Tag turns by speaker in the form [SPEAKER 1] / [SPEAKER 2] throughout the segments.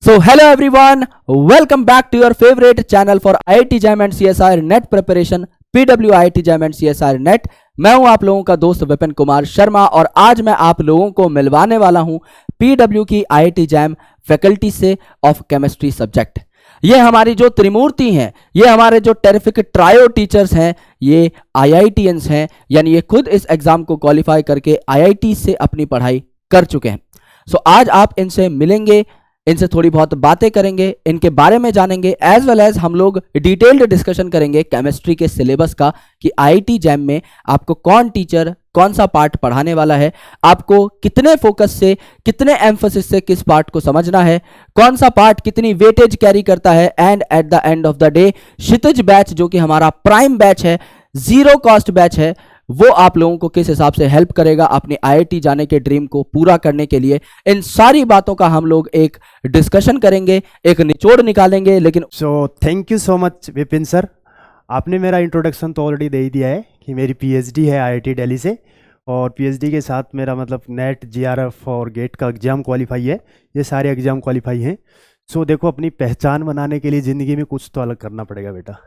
[SPEAKER 1] So hello everyone, welcome back to your favorite channel for IIT JAM and CSIR NET preparation PW IIT JAM and CSIR NET। मैं हूं आप लोगों का दोस्त विपिन कुमार शर्मा और आज मैं आप लोगों को मिलवाने वाला हूं PW की IIT JAM फैकल्टी से ऑफ केमिस्ट्री सब्जेक्ट। ये हमारी जो त्रिमूर्ति हैं, ये हमारे जो टेरिफिक ट्रायो टीचर्स हैं, ये IITians हैं, यानी ये खुद इस एग्जाम को क्वालिफाई करके IIT से अपनी पढ़ाई कर चुके हैं। सो आज आप इनसे मिलेंगे, इनसे थोड़ी बहुत बातें करेंगे, इनके बारे में जानेंगे, एज वेल एज हम लोग डिटेल्ड डिस्कशन करेंगे केमिस्ट्री के सिलेबस का कि IIT जैम में आपको कौन टीचर कौन सा पार्ट पढ़ाने वाला है, आपको कितने फोकस से कितने एम्फोसिस से किस पार्ट को समझना है, कौन सा पार्ट कितनी वेटेज कैरी करता है। And at the end of the day Kshitij batch जो कि हमारा प्राइम बैच है, जीरो कॉस्ट बैच है, वो आप लोगों को किस हिसाब से हेल्प करेगा अपनी IIT जाने के ड्रीम को पूरा करने के लिए। इन सारी बातों का हम लोग एक डिस्कशन करेंगे, एक निचोड़ निकालेंगे। लेकिन
[SPEAKER 2] thank you so much Vipin sir, आपने मेरा इंट्रोडक्शन तो ऑलरेडी दे ही दिया है कि मेरी PhD है IIT दिल्ली से और PhD के साथ मेरा मतलब नेट GRF और गेट का एग्ज़ाम क्वालिफाई है, ये सारे एग्ज़ाम क्वालिफाई हैं। देखो, अपनी पहचान बनाने के लिए ज़िंदगी में कुछ तो अलग करना पड़ेगा बेटा।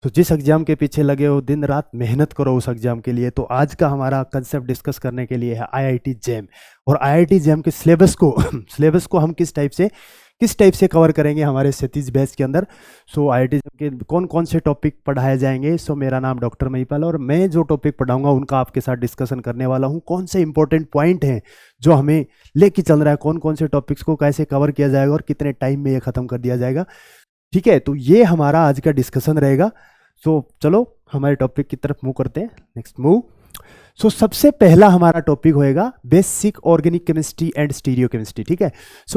[SPEAKER 2] तो जिस एग्ज़ाम के पीछे लगे हो, दिन रात मेहनत करो उस एग्ज़ाम के लिए। तो आज का हमारा कंसेप्ट डिस्कस करने के लिए है IIT जैम और IIT जैम के सिलेबस को हम किस टाइप से कवर करेंगे हमारे क्षितिज बैच के अंदर। IIT जैम के कौन कौन से टॉपिक पढ़ाए जाएंगे। मेरा नाम डॉक्टर महिपाल और मैं जो टॉपिक पढ़ाऊंगा उनका आपके साथ डिस्कशन करने वाला हूं। कौन से इंपॉर्टेंट पॉइंट हैं जो हमें लेके चल रहा है, कौन कौन से टॉपिक्स को कैसे कवर किया जाएगा और कितने टाइम में ये ख़त्म कर दिया जाएगा। ठीक है, तो ये हमारा आज का डिस्कशन रहेगा। चलो हमारे टॉपिक की तरफ मूव करते हैं। Next move. सबसे पहला हमारा टॉपिक होएगा basic organic chemistry and stereo chemistry. ठीक है,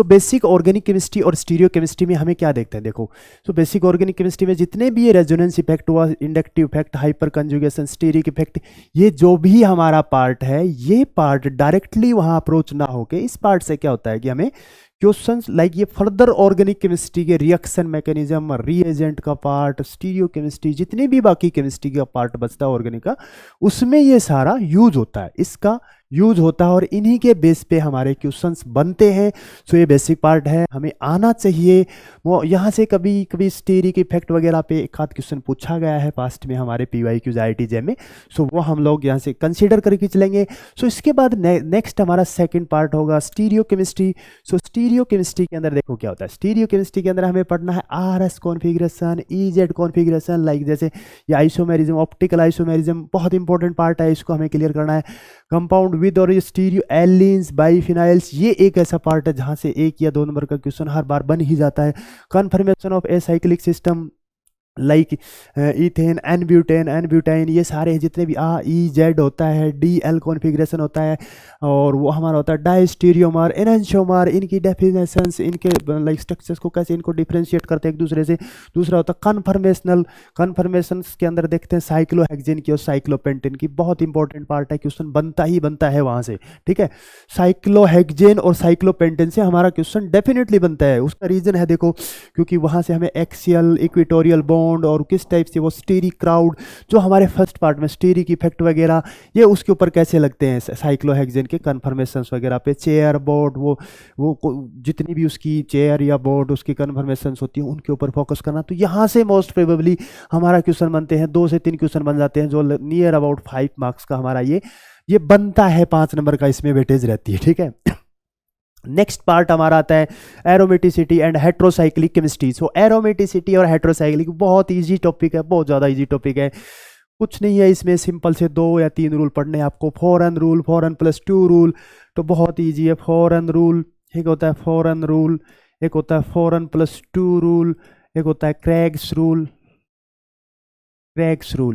[SPEAKER 2] बेसिक ऑर्गेनिक केमिस्ट्री और स्टीरियो केमिस्ट्री में हमें क्या देखते हैं। देखो, बेसिक ऑर्गेनिक केमिस्ट्री में जितने भी ये रेजोनेंस इफेक्ट हुआ, inductive effect, hyper conjugation, steric effect, ये जो भी हमारा पार्ट है, ये पार्ट डायरेक्टली वहाँ अप्रोच ना होके इस पार्ट से क्या होता है कि हमें क्वेश्चंस लाइक ये फर्दर ऑर्गेनिक केमिस्ट्री के रिएक्शन मैकेनिज्म, रिएजेंट का पार्ट, स्टीरियो केमिस्ट्री, जितने भी बाकी केमिस्ट्री का पार्ट बचता है ऑर्गेनिक का, उसमें ये सारा यूज होता है, इसका यूज होता है और इन्हीं के बेस पे हमारे क्वेश्चंस बनते हैं। ये बेसिक पार्ट है, हमें आना चाहिए। वो यहाँ से कभी कभी स्टीरिक इफेक्ट वगैरह पे एक आध क्वेश्चन पूछा गया है पास्ट में हमारे PYQs IIT जैम में। वो हम लोग यहाँ से कंसीडर करके चलेंगे। इसके बाद नेक्स्ट हमारा सेकंड पार्ट होगा स्टीरियो केमिस्ट्री। स्टीरियो केमिस्ट्री के अंदर देखो क्या होता है। स्टीरियो केमिस्ट्री के अंदर हमें पढ़ना है RS configuration, EZ configuration, like जैसे ये आइसोमेरिज्म, ऑप्टिकल आइसोमेरिज्म बहुत इंपॉर्टेंट पार्ट है, इसको हमें क्लियर करना है। कंपाउंड विद और स्टीरियो एलिन्स, बाइफिनाइल्स, ये एक ऐसा पार्ट है जहां से 1 या 2 नंबर का क्वेश्चन हर बार बन ही जाता है। Confirmation of acyclic system like ethane, N-butane, ये सारे जितने भी EZ होता है, DL कॉन्फ़िगरेशन होता है और वो हमारा होता है डायस्टीरियोमर, एनंशियोमर, इनकी डेफिनेशंस, इनके लाइक स्ट्रक्चर्स को कैसे इनको डिफरेंशिएट करते हैं एक दूसरे से। दूसरा होता है कन्फर्मेशंस के अंदर देखते हैं साइक्लोहेक्सेन की और साइक्लोपेंटेन की, बहुत इंपॉर्टेंट पार्ट है, क्वेश्चन बनता ही बनता है वहाँ से। ठीक है, साइक्लोहेक्सेन और साइक्लोपेंटेन से हमारा क्वेश्चन डेफिनेटली बनता है। उसका रीज़न है देखो, क्योंकि वहाँ से हमें एक्सियल, इक्वेटोरियल बॉन्ड और किस टाइप से वो स्टीरिक क्राउड, जो हमारे फर्स्ट पार्ट में स्टीरिक इफेक्ट वगैरह, ये उसके ऊपर कैसे लगते हैं साइक्लोहेक्सेन के कन्फर्मेशंस वगैरह पे। चेयर बोर्ड, वो जितनी भी उसकी चेयर या बोर्ड उसकी कन्फर्मेशंस होती हैं उनके ऊपर फोकस करना। तो यहाँ से मोस्ट प्रोबेबली हमारा क्वेश्चन बनते हैं, 2 से 3 क्वेश्चन बन जाते हैं, जो नियर अबाउट 5 मार्क्स का हमारा ये बनता है, 5 नंबर का इसमें वेटेज रहती है। ठीक है, नेक्स्ट पार्ट हमारा आता है aromaticity and heterocyclic chemistry. Aromaticity और हेट्रोसाइक्लिक बहुत इजी टॉपिक है, बहुत ज़्यादा इजी टॉपिक है। कुछ नहीं है इसमें, सिंपल से 2 या 3 रूल पढ़ने हैं आपको। 4n रूल, 4n+2 रूल, तो बहुत इजी है। 4n रूल, एक होता है 4n रूल, एक होता है 4n+2 रूल, एक होता है क्रैग्स रूल,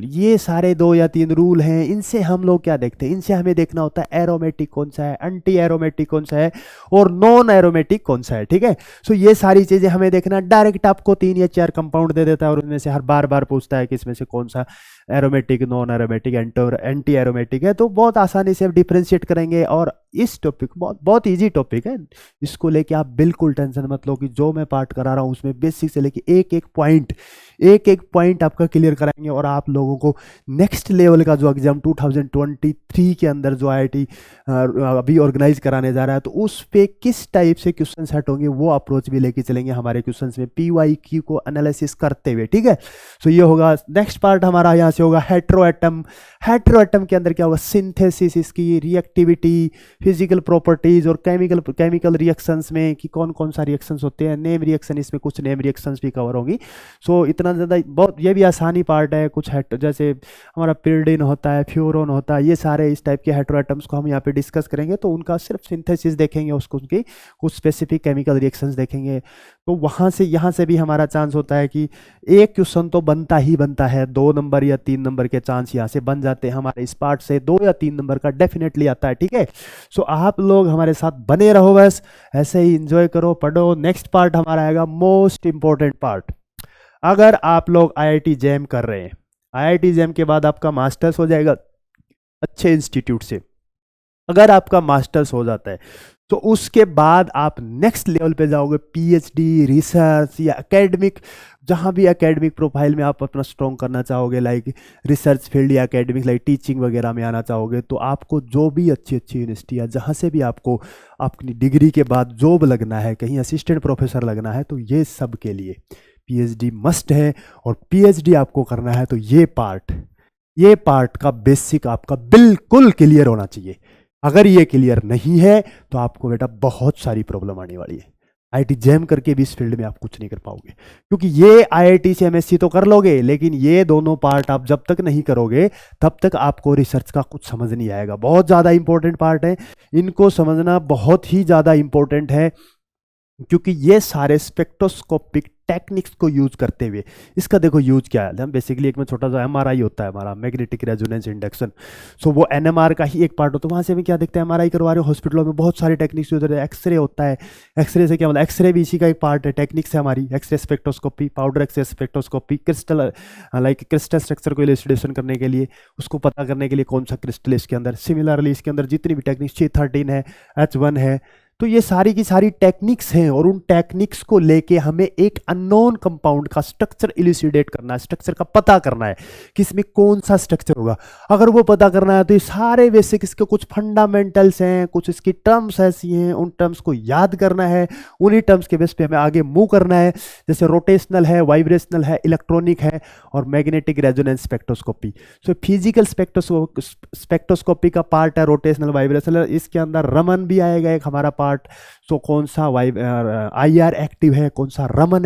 [SPEAKER 2] ये सारे 2 या 3 रूल हैं। इनसे हम लोग क्या देखते हैं, इनसे हमें देखना होता है एरोमेटिक कौन सा है, एंटी एरोमेटिक कौन सा है और नॉन एरोमेटिक कौन सा है। ठीक है, ये सारी चीजें हमें देखना। डायरेक्ट आपको 3 या 4 कंपाउंड दे देता है और उनमें से हर बार पूछता है कि इसमें से कौन सा aromatic, non aromatic, anti aromatic है। तो बहुत आसानी से आप डिफ्रेंशिएट करेंगे। और इस टॉपिक बहुत बहुत ईजी टॉपिक है, इसको लेके आप बिल्कुल टेंशन मत लो कि जो मैं पार्ट करा रहा हूँ उसमें बेसिक से लेके एक एक पॉइंट आपका क्लियर कराएंगे। और आप लोगों को नेक्स्ट लेवल का जो एग्जाम 2023 के अंदर जो आईआईटी अभी ऑर्गेनाइज कराने जा रहा है, तो उस पे किस टाइप से क्वेश्चन सेट होंगे वो अप्रोच भी लेके चलेंगे हमारे क्वेश्चंस में, पीवाईक्यू को एनालिसिस करते हुए। ठीक है, सो ये होगा नेक्स्ट पार्ट हमारा। यहाँ से होगा हेट्रोएटम। हेट्रोएटम के अंदर क्या होगा, सिंथेसिस, इसकी रिएक्टिविटी, फिजिकल प्रॉपर्टीज और केमिकल रिएक्शंस में कि कौन कौन सा रिएक्शंस होते हैं, नेम रिएक्शन, इसमें कुछ नेम रिएक्शंस भी कवर होंगी। सो इतना ज़्यादा बहुत ये भी आसानी पार्ट है। कुछ जैसे हमारा पिरिडिन होता है, फ्यूरोन होता है, ये सारे इस टाइप के हेट्रोएटम्स को हम यहाँ पे डिस्कस करेंगे। तो उनका सिर्फ सिंथेसिस देखेंगे, उसको उनकी कुछ स्पेसिफिक केमिकल रिएक्शंस देखेंगे। तो वहाँ से यहाँ से भी हमारा चांस होता है कि एक क्वेश्चन तो बनता ही बनता है, 2 नंबर या 3 नंबर के चांस यहाँ से बन जाते हैं हमारे इस पार्ट से। 2 या 3 नंबर का डेफिनेटली आता है। ठीक है, सो आप लोग हमारे साथ बने रहो, बस ऐसे ही इंजॉय करो, पढ़ो। नेक्स्ट पार्ट हमारा आएगा मोस्ट इंपॉर्टेंट पार्ट। अगर आप लोग आईआईटी जैम कर रहे हैं, आईआईटी जैम के बाद आपका मास्टर्स हो जाएगा अच्छे इंस्टीट्यूट से। अगर आपका मास्टर्स हो जाता है तो उसके बाद आप नेक्स्ट लेवल पे जाओगे, पीएचडी, रिसर्च या एकेडमिक, जहाँ भी एकेडमिक प्रोफाइल में आप अपना स्ट्रॉन्ग करना चाहोगे, लाइक रिसर्च फील्ड या एकेडमिक, लाइक टीचिंग वगैरह में आना चाहोगे, तो आपको जो भी अच्छी अच्छी यूनिवर्सिटी या जहाँ से भी आपको अपनी डिग्री के बाद जॉब लगना है, कहीं असिस्टेंट प्रोफेसर लगना है, तो ये सब के लिए पीएचडी मस्ट है। और पीएचडी आपको करना है तो ये पार्ट का बेसिक आपका बिल्कुल क्लियर होना चाहिए। अगर ये क्लियर नहीं है तो आपको बेटा बहुत सारी प्रॉब्लम आने वाली है। आईआईटी जैम करके भी इस फील्ड में आप कुछ नहीं कर पाओगे, क्योंकि ये आईआईटी से एमएससी तो कर लोगे, लेकिन ये दोनों पार्ट आप जब तक नहीं करोगे तब तक आपको रिसर्च का कुछ समझ नहीं आएगा। बहुत ज़्यादा इंपॉर्टेंट पार्ट है, इनको समझना बहुत ही ज़्यादा इंपॉर्टेंट है, क्योंकि ये सारे स्पेक्ट्रोस्कोपिक टेक्निक्स को यूज करते हुए, इसका देखो यूज क्या है। हम बेसिकली एक में छोटा सा एमआरआई होता है हमारा, मैग्नेटिक रेजोनेंस इंडक्शन। सो वो एनएमआर का ही एक पार्ट होता है। वहाँ से भी क्या देखते हैं, एमआरआई करवा रहे हो हॉस्पिटलों में, बहुत सारे टेक्निक्स यूज होते हैं। एक्सरे होता है, एक्सरे से क्या मतलब, एक्सरे भी इसी का एक पार्ट है, टेक्निक्स है हमारी। X ray spectroscopy, powder x ray spectroscopy, crystal, like crystal structure को इलस्ट्रेशन करने के लिए, उसको पता करने के लिए कौन सा क्रिस्टल इसके अंदर। सिमिलरली इसके अंदर जितनी भी टेक्निक्स, C13 है, H1 है, तो ये सारी की सारी टेक्निक्स हैं। और उन टेक्निक्स को लेके हमें एक अननोन कंपाउंड का स्ट्रक्चर इल्यूसिडेट करना है, स्ट्रक्चर का पता करना है कि इसमें कौन सा स्ट्रक्चर होगा। अगर वो पता करना है तो ये सारे बेसिक इसके कुछ फंडामेंटल्स हैं, कुछ इसकी टर्म्स ऐसी हैं, उन टर्म्स को याद करना है, उन्हीं टर्म्स के बेस पे हमें आगे मूव करना है। जैसे रोटेशनल है, वाइब्रेशनल है, इलेक्ट्रॉनिक है और magnetic resonance spectroscopy. So physical spectroscopy का पार्ट है रोटेशनल, वाइब्रेशनल। इसके अंदर रमन भी आएगा एक हमारा पार्ट। सो कौन सा आईआर एक्टिव है, कौन सा रमन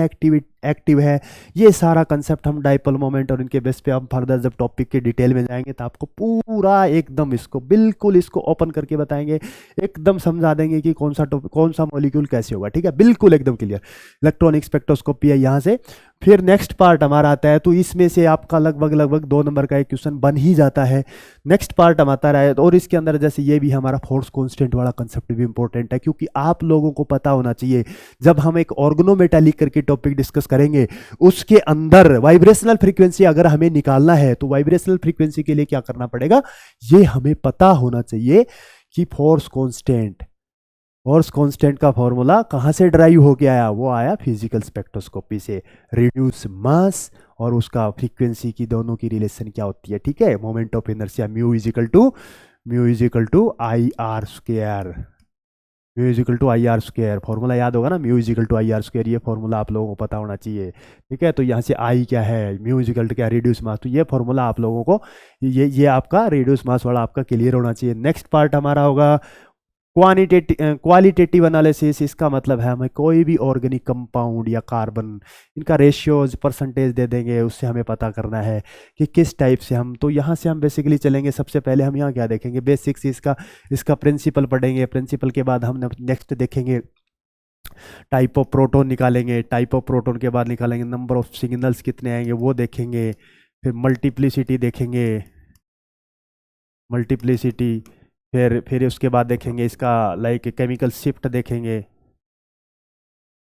[SPEAKER 2] एक्टिव है, ये सारा कंसेप्ट हम डाइपोल मोमेंट और इनके बेस पे हम फर्दर जब टॉपिक के डिटेल में जाएंगे तो आपको पूरा एकदम इसको बिल्कुल इसको ओपन करके बताएंगे, एकदम समझा देंगे कि कौन सा मॉलिक्यूल कैसे होगा। ठीक है, बिल्कुल एकदम क्लियर। इलेक्ट्रॉनिक स्पेक्ट्रोस्कोपी है यहाँ से। फिर नेक्स्ट पार्ट हमारा आता है, तो इसमें से आपका लगभग 2 नंबर का एक क्वेश्चन बन ही जाता है। नेक्स्ट पार्ट हम आता रहा है, और इसके अंदर जैसे ये भी हमारा फोर्स कांस्टेंट वाला कंसेप्ट भी इंपॉर्टेंट है, क्योंकि आप लोगों को पता होना चाहिए जब हम एक ऑर्गेनोमेटालिक करके टॉपिक डिस्कस करेंगे, उसके अंदर वाइब्रेशनल फ्रीक्वेंसी अगर हमें निकालना है तो वाइब्रेशनल फ्रीक्वेंसी के लिए क्या करना पड़ेगा, ये हमें पता होना चाहिए कि फोर्स कांस्टेंट का फॉर्मूला कहाँ से ड्राइव होके आया, वो आया फिजिकल स्पेक्ट्रोस्कोपी से। रिड्यूस मास और उसका फ्रीक्वेंसी की दोनों की रिलेशन क्या होती है। ठीक है, moment of inertia mu is equal to I R square, formula याद होगा ना, mu is equal to I R square. ये फॉर्मूला आप लोगों को पता होना चाहिए। ठीक है, तो यहाँ से आई क्या है, म्यू इज इक्वल टू क्या, रिड्यूस मास। तो ये फॉर्मूला आप लोगों को ये आपका रिड्यूस मास वाला आपका क्लियर होना चाहिए। नेक्स्ट पार्ट हमारा होगा क्वालिटेटिव एनालिसिस। इसका मतलब है हमें कोई भी ऑर्गेनिक कंपाउंड या कार्बन, इनका रेशियोज परसेंटेज दे देंगे, उससे हमें पता करना है कि किस टाइप से हम, तो यहाँ से हम बेसिकली चलेंगे। सबसे पहले हम यहाँ क्या देखेंगे, बेसिक्स इसका प्रिंसिपल पढ़ेंगे। प्रिंसिपल के बाद हम नेक्स्ट देखेंगे टाइप ऑफ प्रोटोन निकालेंगे। टाइप ऑफ प्रोटोन के बाद निकालेंगे नंबर ऑफ सिग्नल्स कितने आएंगे वो देखेंगे। फिर मल्टीप्लिसिटी देखेंगे, फिर उसके बाद देखेंगे इसका लाइक केमिकल शिफ्ट देखेंगे।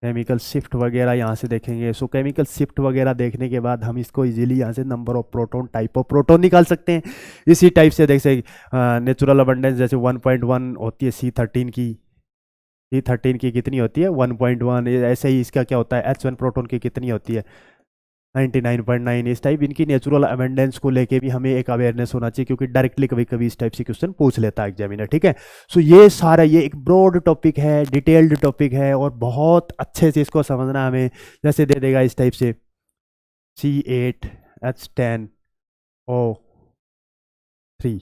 [SPEAKER 2] केमिकल शिफ्ट वगैरह यहाँ से देखेंगे। सो केमिकल शिफ्ट वगैरह देखने के बाद हम इसको इजीली यहाँ से number of proton, type of proton निकाल सकते हैं। इसी टाइप से देख सकते नेचुरल अबंडेंस जैसे 1.1 होती है C13 की कितनी होती है 1.1। ऐसे ही इसका क्या होता है H1 प्रोटॉन की कितनी होती है 99.9। इस टाइप इनकी नेचुरल अबेंडेंस को लेके भी हमें एक अवेयरनेस होना चाहिए, क्योंकि डायरेक्टली कभी कभी इस टाइप से क्वेश्चन पूछ लेता है एग्जामिनर, ठीक है। सो ये सारा ये एक ब्रॉड टॉपिक है, डिटेल्ड टॉपिक है, और बहुत अच्छे से इसको समझना हमें। जैसे दे देगा इस टाइप से C8H10O3,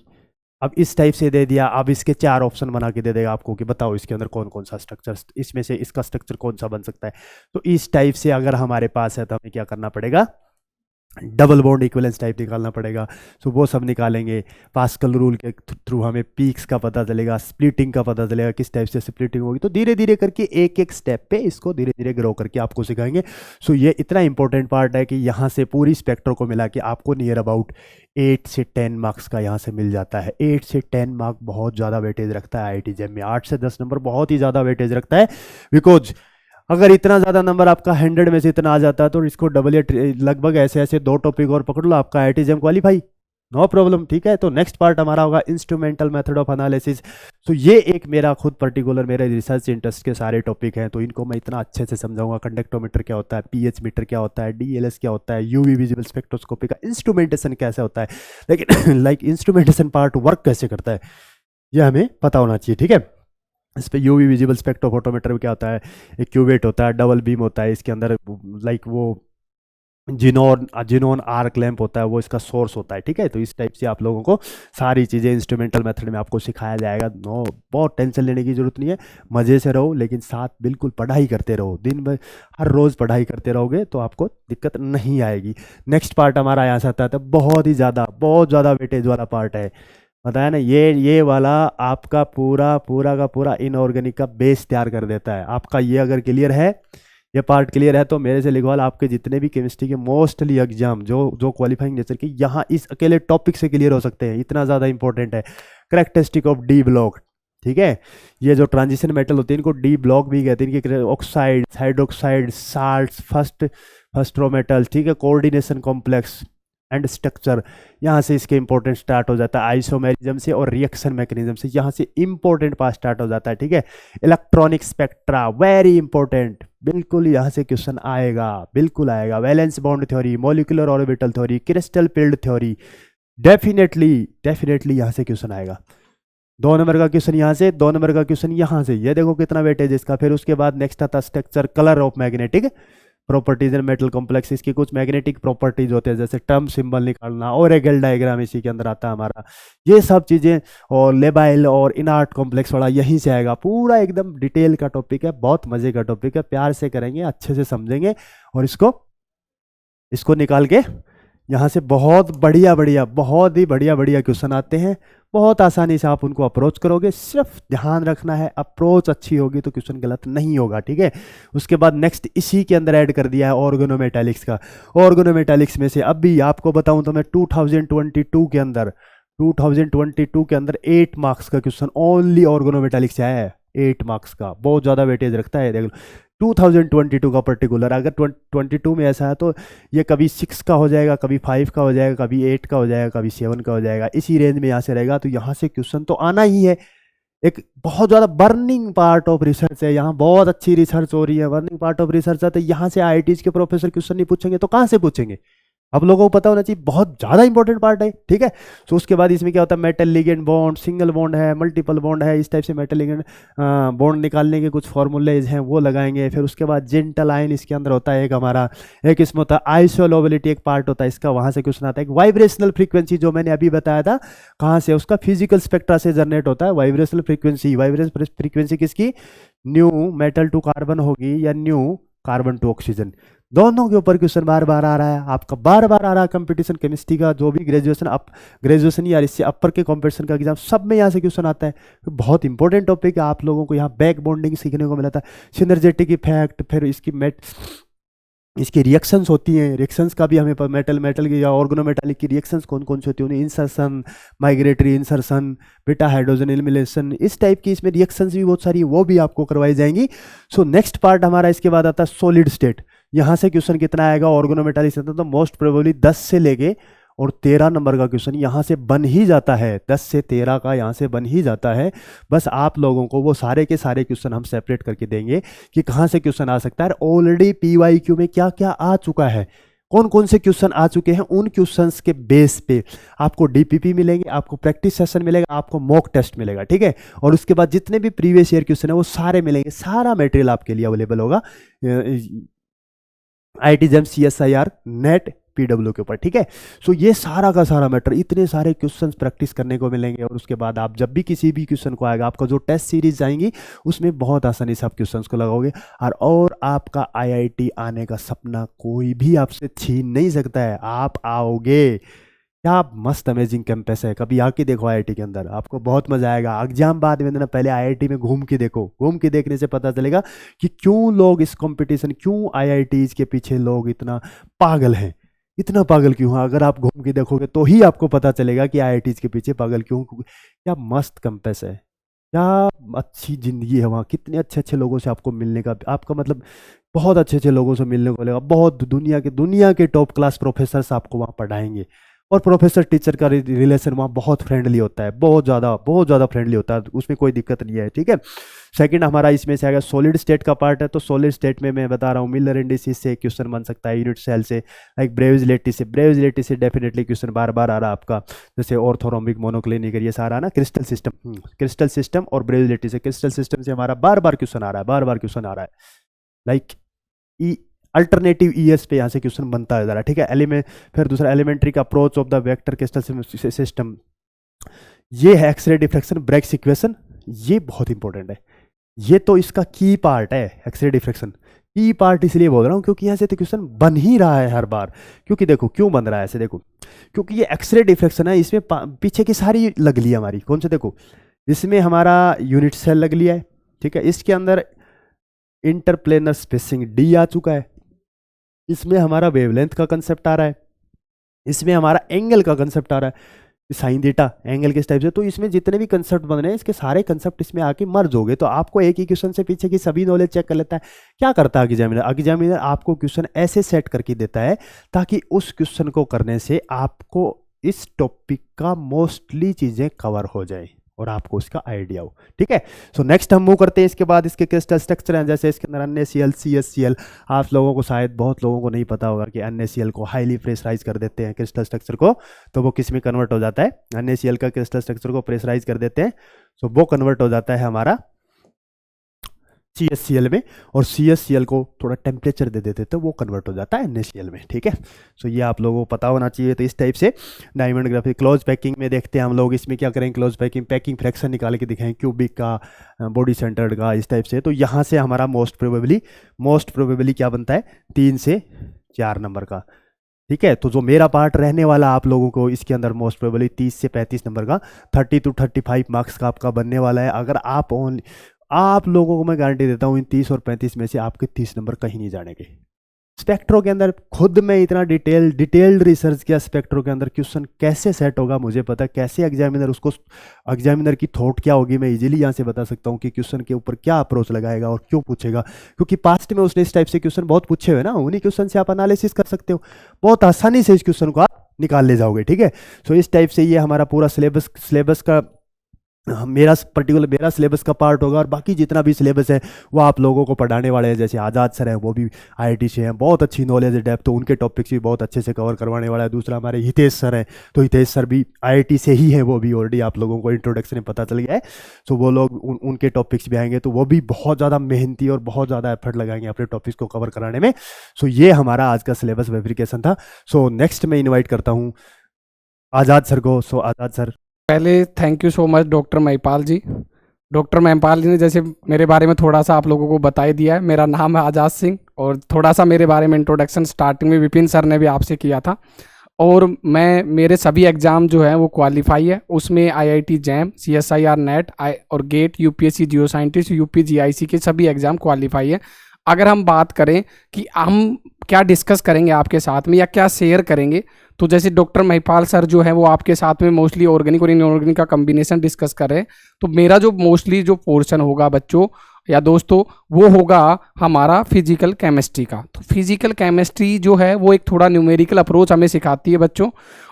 [SPEAKER 2] अब इस टाइप से दे दिया। अब इसके 4 ऑप्शन बना के दे देगा आपको कि बताओ इसके अंदर कौन कौन सा स्ट्रक्चर, इसमें से इसका स्ट्रक्चर कौन सा बन सकता है। तो इस टाइप से अगर हमारे पास है तो हमें क्या करना पड़ेगा, डबल बॉन्ड इक्विवेलेंस टाइप निकालना पड़ेगा। सो वो सब निकालेंगे। पास्कल रूल के थ्रू हमें पीक्स का पता चलेगा, स्प्लिटिंग का पता चलेगा, किस टाइप से स्प्लिटिंग होगी। तो धीरे धीरे करके एक एक स्टेप पे इसको धीरे धीरे ग्रो करके आपको सिखाएंगे। सो ये इतना इंपॉर्टेंट पार्ट है कि यहाँ से पूरी स्पेक्ट्रो को मिला के आपको नियर अबाउट 8 से 10 मार्क्स का यहाँ से मिल जाता है। 8 से 10 मार्क बहुत ज़्यादा वेटेज रखता है IIT JAM में। 8 से 10 नंबर बहुत ही ज़्यादा वेटेज रखता है, बिकॉज अगर इतना ज़्यादा नंबर आपका 100 में से इतना आ जाता है तो इसको डबल या लगभग ऐसे ऐसे 2 टॉपिक और पकड़ लो, आपका IIT JAM qualify, no problem, ठीक है। तो नेक्स्ट पार्ट हमारा होगा इंस्ट्रूमेंटल मेथड ऑफ एनालिसिस। तो ये एक मेरा खुद पर्टिकुलर मेरे रिसर्च इंटरेस्ट के सारे टॉपिक हैं, तो इनको मैं इतना अच्छे से समझाऊंगा। कंडक्टोमीटर क्या होता है, पीएच मीटर क्या होता है, DLS क्या होता है, यूवी विजिबल स्पेक्ट्रोस्कोपी का इंस्ट्रूमेंटेशन कैसे होता है, लेकिन लाइक इंस्ट्रूमेंटेशन पार्ट वर्क कैसे करता है यह हमें पता होना चाहिए, ठीक है। इस पे यूवी विजिबल स्पेक्ट्रोफोटोमीटर में क्या होता है, एक क्यूवेट होता है, डबल बीम होता है, इसके अंदर लाइक वो जिनोन आर्क लैंप होता है, वो इसका सोर्स होता है, ठीक है। तो इस टाइप से आप लोगों को सारी चीज़ें इंस्ट्रूमेंटल मेथड में आपको सिखाया जाएगा। नो, बहुत टेंशन लेने की जरूरत नहीं है, मज़े से रहो, लेकिन साथ बिल्कुल पढ़ाई करते रहो। दिन भर हर रोज़ पढ़ाई करते रहोगे तो आपको दिक्कत नहीं आएगी। नेक्स्ट पार्ट हमारा यहाँ से आता है, तो बहुत ज़्यादा वेटेज वाला पार्ट है, बताया ना। ये वाला आपका पूरा का पूरा इनऑर्गेनिक का बेस तैयार कर देता है। आपका ये अगर क्लियर है, ये पार्ट क्लियर है, तो मेरे से लिखवा लो, आपके जितने भी केमिस्ट्री के मोस्टली एग्जाम जो क्वालिफाइंग नेचर के यहाँ इस अकेले टॉपिक से क्लियर हो सकते हैं, इतना ज़्यादा इंपॉर्टेंट है। कैरेक्टरिस्टिक ऑफ डी ब्लॉक, ठीक है। ये जो ट्रांजिशन मेटल होते हैं इनको डी ब्लॉक भी कहते हैं, इनके oxide, hydroxide, salts, first row metal, ठीक है। कोऑर्डिनेशन कॉम्प्लेक्स एंड स्ट्रक्चर, यहाँ से इसके इंपॉर्टेंट स्टार्ट हो जाता है। आइसोमेरिज्म से और रिएक्शन मैकेनिज्म से यहाँ से इंपॉर्टेंट पार्ट स्टार्ट हो जाता है, ठीक है। इलेक्ट्रॉनिक स्पेक्ट्रा, वेरी इंपॉर्टेंट, बिल्कुल यहाँ से क्वेश्चन आएगा, बिल्कुल आएगा। Valence bond theory, molecular orbital theory, crystal field theory, definitely यहाँ से क्वेश्चन आएगा। 2 नंबर का क्वेश्चन यहाँ से, 2 नंबर का क्वेश्चन यहाँ से। ये देखो कितना वेटेज इसका। फिर उसके बाद नेक्स्ट आता structure, colour of magnetic properties and metal complex. इसकी कुछ मैग्नेटिक प्रॉपर्टीज होते हैं, जैसे टर्म सिंबल निकालना, और एगल डायग्राम इसी के अंदर आता है हमारा, ये सब चीज़ें। और लेबाइल और इनार्ट कॉम्प्लेक्स वाला यहीं से आएगा। पूरा एकदम डिटेल का टॉपिक है, बहुत मजे का टॉपिक है, प्यार से करेंगे, अच्छे से समझेंगे, और इसको निकाल के यहाँ से बहुत ही बढ़िया क्वेश्चन आते हैं। बहुत आसानी से आप उनको अप्रोच करोगे, सिर्फ ध्यान रखना है अप्रोच अच्छी होगी तो क्वेश्चन गलत नहीं होगा, ठीक है। उसके बाद नेक्स्ट इसी के अंदर ऐड कर दिया है ऑर्गेनोमेटालिक्स का। ऑर्गेनोमेटालिक्स में से अभी आपको बताऊं तो मैं 2022 के अंदर 8 मार्क्स का क्वेश्चन ओनली ऑर्गेनोमेटालिक्स से आया है। 8 मार्क्स का बहुत ज़्यादा वेटेज रखता है, देख लो। 2022 का पर्टिकुलर, अगर 22 में ऐसा है तो ये कभी 6 का हो जाएगा, कभी 5 का हो जाएगा, कभी 8 का हो जाएगा, कभी 7 का हो जाएगा, इसी रेंज में यहाँ से रहेगा। तो यहाँ से क्वेश्चन तो आना ही है। एक बहुत ज़्यादा बर्निंग पार्ट ऑफ रिसर्च है, यहाँ बहुत अच्छी रिसर्च हो रही है, बर्निंग पार्ट ऑफ रिसर्च है। तो यहाँ से IITs के प्रोफेसर क्वेश्चन नहीं पूछेंगे तो कहाँ से पूछेंगे, आप लोगों को पता होना चाहिए, बहुत ज़्यादा इंपॉर्टेंट पार्ट है, ठीक है। तो उसके बाद इसमें क्या होता है, metal ligand bond, single bond है, मल्टीपल बॉन्ड है, इस टाइप से मेटल लिगेंड बॉन्ड निकालने के कुछ फॉर्मूलेज हैं वो लगाएंगे। फिर उसके बाद जेंटल आयन इसके अंदर होता है एक हमारा, एक इसमें होता है आइसोलोबिलिटी, एक पार्ट होता है इसका, वहाँ से क्वेश्चन आता है। एक वाइब्रेशनल फ्रीक्वेंसी जो मैंने अभी बताया था, कहाँ से, उसका फिजिकल स्पेक्ट्रा से जनरेट होता है वाइब्रेशनल फ्रीक्वेंसी किसकी, न्यू मेटल टू कार्बन होगी या न्यू कार्बन टू ऑक्सीजन, दोनों के ऊपर क्वेश्चन बार बार आ रहा है आपका, बार बार आ रहा है। कंपटीशन केमिस्ट्री का जो भी ग्रेजुएशन या इससे अपर के कंपटीशन का एग्जाम, सब में यहाँ से क्वेश्चन आता है। तो बहुत इंपॉर्टेंट टॉपिक है, आप लोगों को यहाँ बैक बॉन्डिंग सीखने को मिला था, सिनर्जेटिक इफेक्ट, फिर इसकी इसकी रिएक्शंस होती हैं, रिएक्शंस का भी हमें मेटल की या ऑर्गेनोमेटालिक की रिएक्शंस कौन कौन सी होती हैं, insertion, migratory insertion, beta hydrogen elimination, इस टाइप की इसमें रिएक्शंस भी बहुत सारी वो भी आपको करवाई जाएंगी। सो नेक्स्ट पार्ट हमारा इसके बाद आता है सॉलिड स्टेट। यहाँ से क्वेश्चन कितना आएगा ऑर्गेनोमेटालिक से, तो मोस्ट प्रोबेबली 10 से लेके और 13 नंबर का क्वेश्चन यहाँ से बन ही जाता है, 10 से 13 का यहाँ से बन ही जाता है। बस आप लोगों को वो सारे के सारे क्वेश्चन हम सेपरेट करके देंगे कि कहाँ से क्वेश्चन आ सकता है। ऑलरेडी PYQ में क्या क्या आ चुका है, कौन कौन से क्वेश्चन आ चुके हैं, उन क्वेश्चंस के बेस पे आपको DPP मिलेंगे, आपको प्रैक्टिस सेशन मिलेगा, आपको मॉक टेस्ट मिलेगा, ठीक है। और उसके बाद जितने भी प्रीवियस ईयर क्वेश्चन है वो सारे मिलेंगे, सारा मटेरियल आपके लिए अवेलेबल होगा IIT JAM CSIR net PW के ऊपर, ठीक है। सो ये सारा का सारा मैटर, इतने सारे क्वेश्चंस प्रैक्टिस करने को मिलेंगे। और उसके बाद आप जब भी किसी भी क्वेश्चन को आएगा, आपका जो टेस्ट सीरीज आएंगी उसमें बहुत आसानी से आप क्वेश्चंस को लगाओगे, और आपका IIT आने का सपना कोई भी आपसे छीन नहीं सकता है। आप आओगे, क्या मस्त अमेजिंग कैंपस है, कभी आके देखो IIT के अंदर, आपको बहुत मजा आएगा। एग्जाम बाद में देना, पहले IIT में घूम के देखो, घूम के देखने से पता चलेगा कि क्यों लोग इस कंपटीशन, क्यों IITs के पीछे लोग इतना पागल हैं, इतना पागल क्यों है। अगर आप घूम के देखोगे तो ही आपको पता चलेगा कि IITs के पीछे पागल क्यों। क्या मस्त कैंपस है, क्या अच्छी ज़िंदगी है वहाँ, कितने अच्छे अच्छे लोगों से आपको मिलने का, आपका मतलब बहुत अच्छे अच्छे लोगों से मिलने को मिलेगा। बहुत दुनिया के टॉप क्लास प्रोफेसर्स आपको वहाँ पढ़ाएंगे, और प्रोफेसर टीचर का रिलेशन वहाँ बहुत फ्रेंडली होता है, बहुत ज़्यादा फ्रेंडली होता है, उसमें कोई दिक्कत नहीं है, ठीक है। सेकंड हमारा इसमें से आएगा सॉलिड स्टेट का पार्ट है। तो सॉलिड स्टेट में मैं बता रहा हूँ, मिलर इंडिसेस से क्वेश्चन बन सकता है, यूनिट सेल से, लाइक ब्रेविजिलिटी से डेफिनेटली क्वेश्चन बार बार आ रहा है आपका, जैसे ऑर्थोरोम्बिक मोनोक्लिनिक, ये सारा ना क्रिस्टल सिस्टम और ब्रेविजिलिटी से, क्रिस्टल सिस्टम से हमारा बार बार क्वेश्चन आ रहा है, लाइक अल्टरनेटिव ईयर्स पे यहाँ से क्वेश्चन बनता है ज़रा, ठीक है। फिर दूसरा एलिमेंट्री का approach of the vector crystal system, ये है एक्सरे डिफ्रैक्शन ब्रैग्स इक्वेशन, ये बहुत इंपॉर्टेंट है, ये तो इसका की पार्ट है। एक्सरे डिफ्रैक्शन की पार्ट इसलिए बोल रहा हूँ क्योंकि यहाँ से तो क्वेश्चन बन ही रहा है हर बार। क्योंकि देखो क्यों बन रहा है ऐसे, देखो क्योंकि ये एक्सरे डिफ्रैक्शन है, इसमें पीछे की सारी लग ली है हमारी, कौन से, देखो इसमें हमारा यूनिट सेल लग लिया है, ठीक है। इसके अंदर इंटरप्लेनर स्पेसिंग D आ चुका है, इसमें हमारा वेवलेंथ का कंसेप्ट आ रहा है, इसमें हमारा एंगल का कंसेप्ट आ रहा है, साइन थीटा एंगल किस टाइप से। तो इसमें जितने भी कंसेप्ट बन रहे हैं, इसके सारे कंसेप्ट इसमें आके मर्ज हो गए। तो आपको एक ही क्वेश्चन से पीछे की सभी नॉलेज चेक कर लेता है। क्या करता है एग्जामिनर आपको क्वेश्चन ऐसे सेट करके देता है ताकि उस क्वेश्चन को करने से आपको इस टॉपिक का मोस्टली चीजें कवर हो जाए और आपको उसका आइडिया हो, ठीक है। सो नेक्स्ट हम मूव करते हैं। इसके बाद इसके क्रिस्टल स्ट्रक्चर हैं, जैसे इसके अंदर NaCl CSCl, आप लोगों को शायद बहुत लोगों को नहीं पता होगा कि NaCl को हाईली प्रेशराइज कर देते हैं क्रिस्टल स्ट्रक्चर को, तो वो किस में कन्वर्ट हो जाता है, NaCl का क्रिस्टल स्ट्रक्चर को प्रेशराइज कर देते हैं, तो वो कन्वर्ट हो जाता है हमारा CSCl में, और CSCl को थोड़ा टेम्परेचर दे देते तो वो कन्वर्ट हो जाता है NaCl में, ठीक है। सो ये आप लोगों को पता होना चाहिए। तो इस टाइप से डायमंड ग्राफिक क्लोज पैकिंग में देखते हैं हम लोग, इसमें क्या करेंगे, क्लोज पैकिंग फ्रैक्शन निकाल के दिखाएं, क्यूबिक का, बॉडी सेंटर्ड का, इस टाइप से। तो यहाँ से हमारा मोस्ट प्रोबेबली क्या बनता है, 3 से 4 नंबर का, ठीक है। तो जो मेरा पार्ट रहने वाला आप लोगों को इसके अंदर मोस्ट प्रोबेबली 30 से 35 नंबर का, 30 to 35 मार्क्स का आपका बनने वाला है। अगर आप लोगों को मैं गारंटी देता हूँ इन 30 और 35 में से आपके 30 नंबर कहीं नहीं जानेंगे। स्पेक्ट्रो के अंदर खुद मैं इतना डिटेल्ड रिसर्च किया, स्पेक्ट्रो के अंदर क्वेश्चन कैसे सेट होगा मुझे पता, कैसे एग्जामिनर की थॉट क्या होगी, मैं इजीली यहाँ से बता सकता हूँ कि क्वेश्चन के ऊपर क्या अप्रोच लगाएगा और क्यों पूछेगा, क्योंकि पास्ट में उसने इस टाइप से क्वेश्चन बहुत पूछे हुए ना, उन्हीं क्वेश्चन से आप एनालिसिस कर सकते हो, बहुत आसानी से इस क्वेश्चन को आप निकाल ले जाओगे, ठीक है। सो इस टाइप से ये हमारा पूरा सिलेबस का मेरा सिलेबस का पार्ट होगा, और बाकी जितना भी सिलेबस है वो आप लोगों को पढ़ाने वाले हैं। जैसे आज़ाद सर हैं, वो भी IIT से हैं, बहुत अच्छी नॉलेज है, डेप्थ, तो उनके टॉपिक्स भी बहुत अच्छे से कवर करवाने वाला है। दूसरा हमारे हितेश सर हैं, तो हितेश सर भी IIT से ही हैं, वो भी ऑलरेडी आप लोगों को इंट्रोडक्शन में पता चल गया है। सो वो लोग उनके टॉपिक्स भी आएंगे, तो वो भी बहुत ज़्यादा मेहनती और बहुत ज़्यादा एफर्ट लगाएंगे अपने टॉपिक्स को कवर कराने में। सो ये हमारा आज का सिलेबस वेरिफिकेशन था। सो नेक्स्ट मैं इन्वाइट करता हूँ आज़ाद सर को। सो आज़ाद सर,
[SPEAKER 3] पहले thank you so much doctor Mahipal ji. Doctor Mahipal ji ने जैसे मेरे बारे में थोड़ा सा आप लोगों को बता ही दिया है। मेरा नाम है आज़ाद सिंह, और थोड़ा सा मेरे बारे में इंट्रोडक्शन स्टार्टिंग में विपिन सर ने भी आपसे किया था। और मेरे सभी एग्ज़ाम जो है वो क्वालिफाई है, उसमें IIT JAM CSIR नेट और GATE UPSC geo scientist UP GIC के सभी एग्ज़ाम क्वालिफाई है। अगर हम बात करें कि हम क्या डिस्कस करेंगे आपके साथ में या क्या शेयर करेंगे। तो जैसे डॉक्टर महिपाल सर जो है वो आपके साथ में मोस्टली ऑर्गेनिक और इनऑर्गेनिक का कॉम्बिनेशन डिस्कस कर रहे हैं। तो मेरा जो मोस्टली जो पोर्शन होगा बच्चों या दोस्तों वो होगा हमारा फिजिकल केमिस्ट्री का। तो फिजिकल केमिस्ट्री जो है वो एक थोड़ा न्यूमेरिकल अप्रोच हमें सिखाती है बच्चों,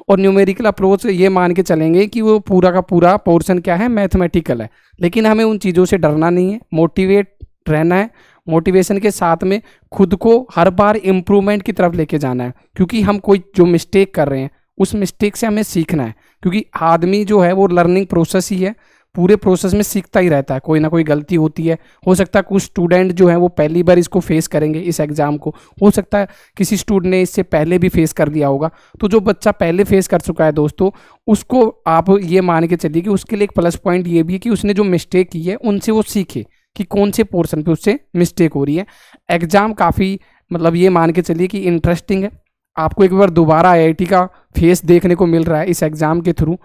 [SPEAKER 3] और न्यूमेरिकल अप्रोच ये मान के चलेंगे कि वो पूरा का पूरा पोर्शन क्या है, मैथमेटिकल है। लेकिन हमें उन चीज़ों से डरना नहीं है, मोटिवेट रहना है। मोटिवेशन के साथ में खुद को हर बार इम्प्रूवमेंट की तरफ लेके जाना है, क्योंकि हम कोई जो मिस्टेक कर रहे हैं उस मिस्टेक से हमें सीखना है। क्योंकि आदमी जो है वो लर्निंग प्रोसेस ही है, पूरे प्रोसेस में सीखता ही रहता है, कोई ना कोई गलती होती है। हो सकता है कुछ स्टूडेंट जो है वो पहली बार इसको फेस करेंगे, इस एग्ज़ाम को, हो सकता है किसी स्टूडेंट ने इससे पहले भी फेस कर लिया होगा। तो जो बच्चा पहले फेस कर चुका है दोस्तों, उसको आप ये मान के चलिए कि उसके लिए एक प्लस पॉइंट ये भी है कि उसने जो मिस्टेक की है उनसे वो सीखे कि कौन से पोर्शन पे उससे मिस्टेक हो रही है। एग्ज़ाम काफ़ी मतलब ये मान के चलिए कि इंटरेस्टिंग है। आपको एक बार दोबारा आईआईटी का फेस देखने को मिल रहा है इस एग्ज़ाम के थ्रू,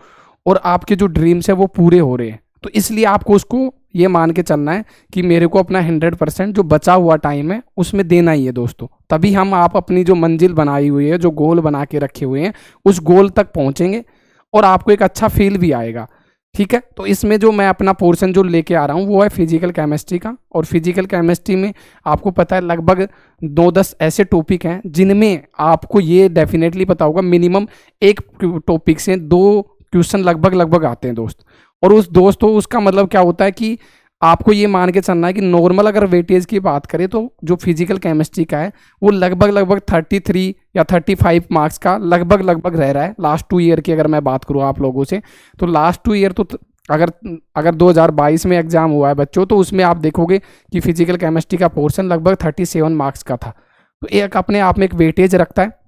[SPEAKER 3] और आपके जो ड्रीम्स है वो पूरे हो रहे हैं। तो इसलिए आपको उसको ये मान के चलना है कि मेरे को अपना 100% जो बचा हुआ टाइम है उसमें देना ही है दोस्तों। तभी हम आप अपनी जो मंजिल बनाई हुई है, जो गोल बना के रखे हुए हैं, उस गोल तक पहुंचेंगे और आपको एक अच्छा फील भी आएगा। ठीक है, तो इसमें जो मैं अपना पोर्शन जो लेके आ रहा हूँ वो है फिजिकल केमिस्ट्री का। और फिजिकल केमिस्ट्री में आपको पता है लगभग 9-10 ऐसे टॉपिक हैं जिनमें आपको ये डेफिनेटली पता होगा मिनिमम एक टॉपिक से 2 क्वेश्चन लगभग आते हैं दोस्त। और उस दोस्तों उसका मतलब क्या होता है कि आपको ये मान के चलना है कि नॉर्मल अगर वेटेज की बात करें तो जो फिजिकल केमिस्ट्री का है वो लगभग 33 या 35 मार्क्स का लगभग रह रहा है। लास्ट 2 ईयर की अगर मैं बात करूँ आप लोगों से, तो लास्ट 2 ईयर तो अगर 2022 में एग्जाम हुआ है बच्चों, तो उसमें आप देखोगे कि फिजिकल केमिस्ट्री का पोर्शन लगभग 37 मार्क्स का था। तो एक अपने आप में एक वेटेज रखता है,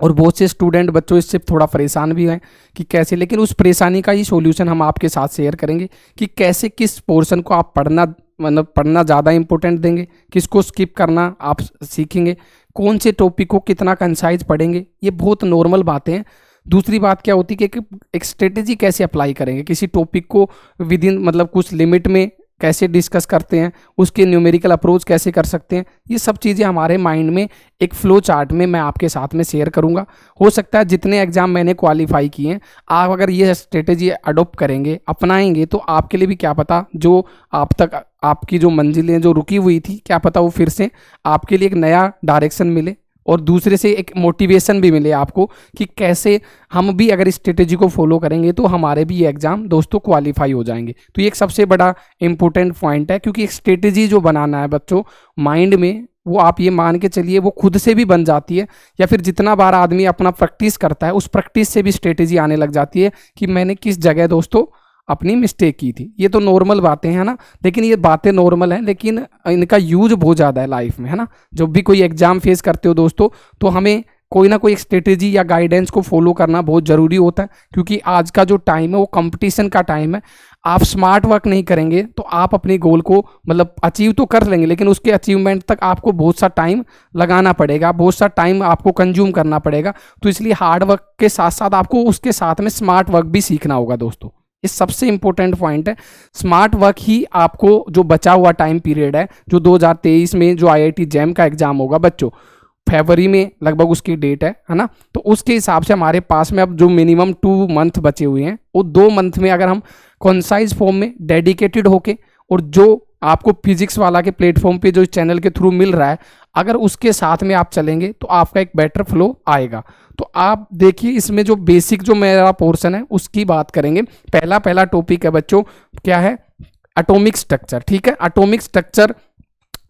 [SPEAKER 3] और बहुत से स्टूडेंट बच्चों इससे थोड़ा परेशान भी हैं कि कैसे, लेकिन उस परेशानी का ही सॉल्यूशन हम आपके साथ शेयर करेंगे कि कैसे किस पोर्शन को आप पढ़ना ज़्यादा इंपॉर्टेंट देंगे, किसको स्किप करना आप सीखेंगे, कौन से टॉपिक को कितना कंसाइज पढ़ेंगे। ये बहुत नॉर्मल बातें हैं। दूसरी बात क्या होती है कि एक स्ट्रेटेजी कैसे अप्लाई करेंगे, किसी टॉपिक को विद इन कुछ लिमिट में कैसे डिस्कस करते हैं, उसके न्यूमेरिकल अप्रोच कैसे कर सकते हैं। ये सब चीज़ें हमारे माइंड में एक फ्लो चार्ट में मैं आपके साथ में शेयर करूंगा। हो सकता है जितने एग्जाम मैंने क्वालिफाई किए हैं, आप अगर ये स्ट्रेटेजी अडोप्ट करेंगे, अपनाएंगे, तो आपके लिए भी क्या पता जो आप तक आपकी जो मंजिलें जो रुकी हुई थी, क्या पता वो फिर से आपके लिए एक नया डायरेक्शन मिले और दूसरे से एक मोटिवेशन भी मिले आपको कि कैसे हम भी अगर इस स्ट्रेटेजी को फॉलो करेंगे तो हमारे भी ये एग्ज़ाम दोस्तों क्वालिफाई हो जाएंगे। तो ये एक सबसे बड़ा इंपॉर्टेंट पॉइंट है, क्योंकि एक स्ट्रेटेजी जो बनाना है बच्चों माइंड में, वो आप ये मान के चलिए वो खुद से भी बन जाती है, या फिर जितना बार आदमी अपना प्रैक्टिस करता है उस प्रैक्टिस से भी स्ट्रेटेजी आने लग जाती है कि मैंने किस जगह दोस्तों अपनी मिस्टेक की थी। ये तो नॉर्मल बातें हैं ना, लेकिन ये बातें नॉर्मल हैं, लेकिन इनका यूज बहुत ज़्यादा है लाइफ में, है ना। जब भी कोई एग्जाम फेस करते हो दोस्तों, तो हमें कोई ना कोई स्ट्रेटेजी या गाइडेंस को फॉलो करना बहुत ज़रूरी होता है, क्योंकि आज का जो टाइम है वो कंपटीशन का टाइम है। आप स्मार्ट वर्क नहीं करेंगे तो आप अपने गोल को अचीव तो कर लेंगे, लेकिन उसके अचीवमेंट तक आपको बहुत सा टाइम लगाना पड़ेगा, बहुत सा टाइम आपको कंज्यूम करना पड़ेगा। तो इसलिए हार्ड वर्क के साथ साथ आपको उसके साथ में स्मार्ट वर्क भी सीखना होगा दोस्तों। ये सबसे इंपॉर्टेंट पॉइंट है। स्मार्ट वर्क ही आपको जो बचा हुआ टाइम पीरियड है, जो 2023 में जो IIT जैम का एग्जाम होगा बच्चों, फरवरी में लगभग उसकी डेट है ना, तो उसके हिसाब से हमारे पास में अब जो मिनिमम 2 मंथ बचे हुए हैं, वो 2 मंथ में अगर हम कॉन्साइज फॉर्म में डेडिकेटेड होके, और जो आपको फिजिक्स वाला के प्लेटफॉर्म पे जो चैनल के थ्रू मिल रहा है, अगर उसके साथ में आप चलेंगे तो आपका एक बेटर फ्लो आएगा। तो आप देखिए इसमें जो बेसिक जो मेरा पोर्शन है उसकी बात करेंगे। पहला टॉपिक है बच्चों, क्या है, एटॉमिक स्ट्रक्चर। ठीक है, एटॉमिक स्ट्रक्चर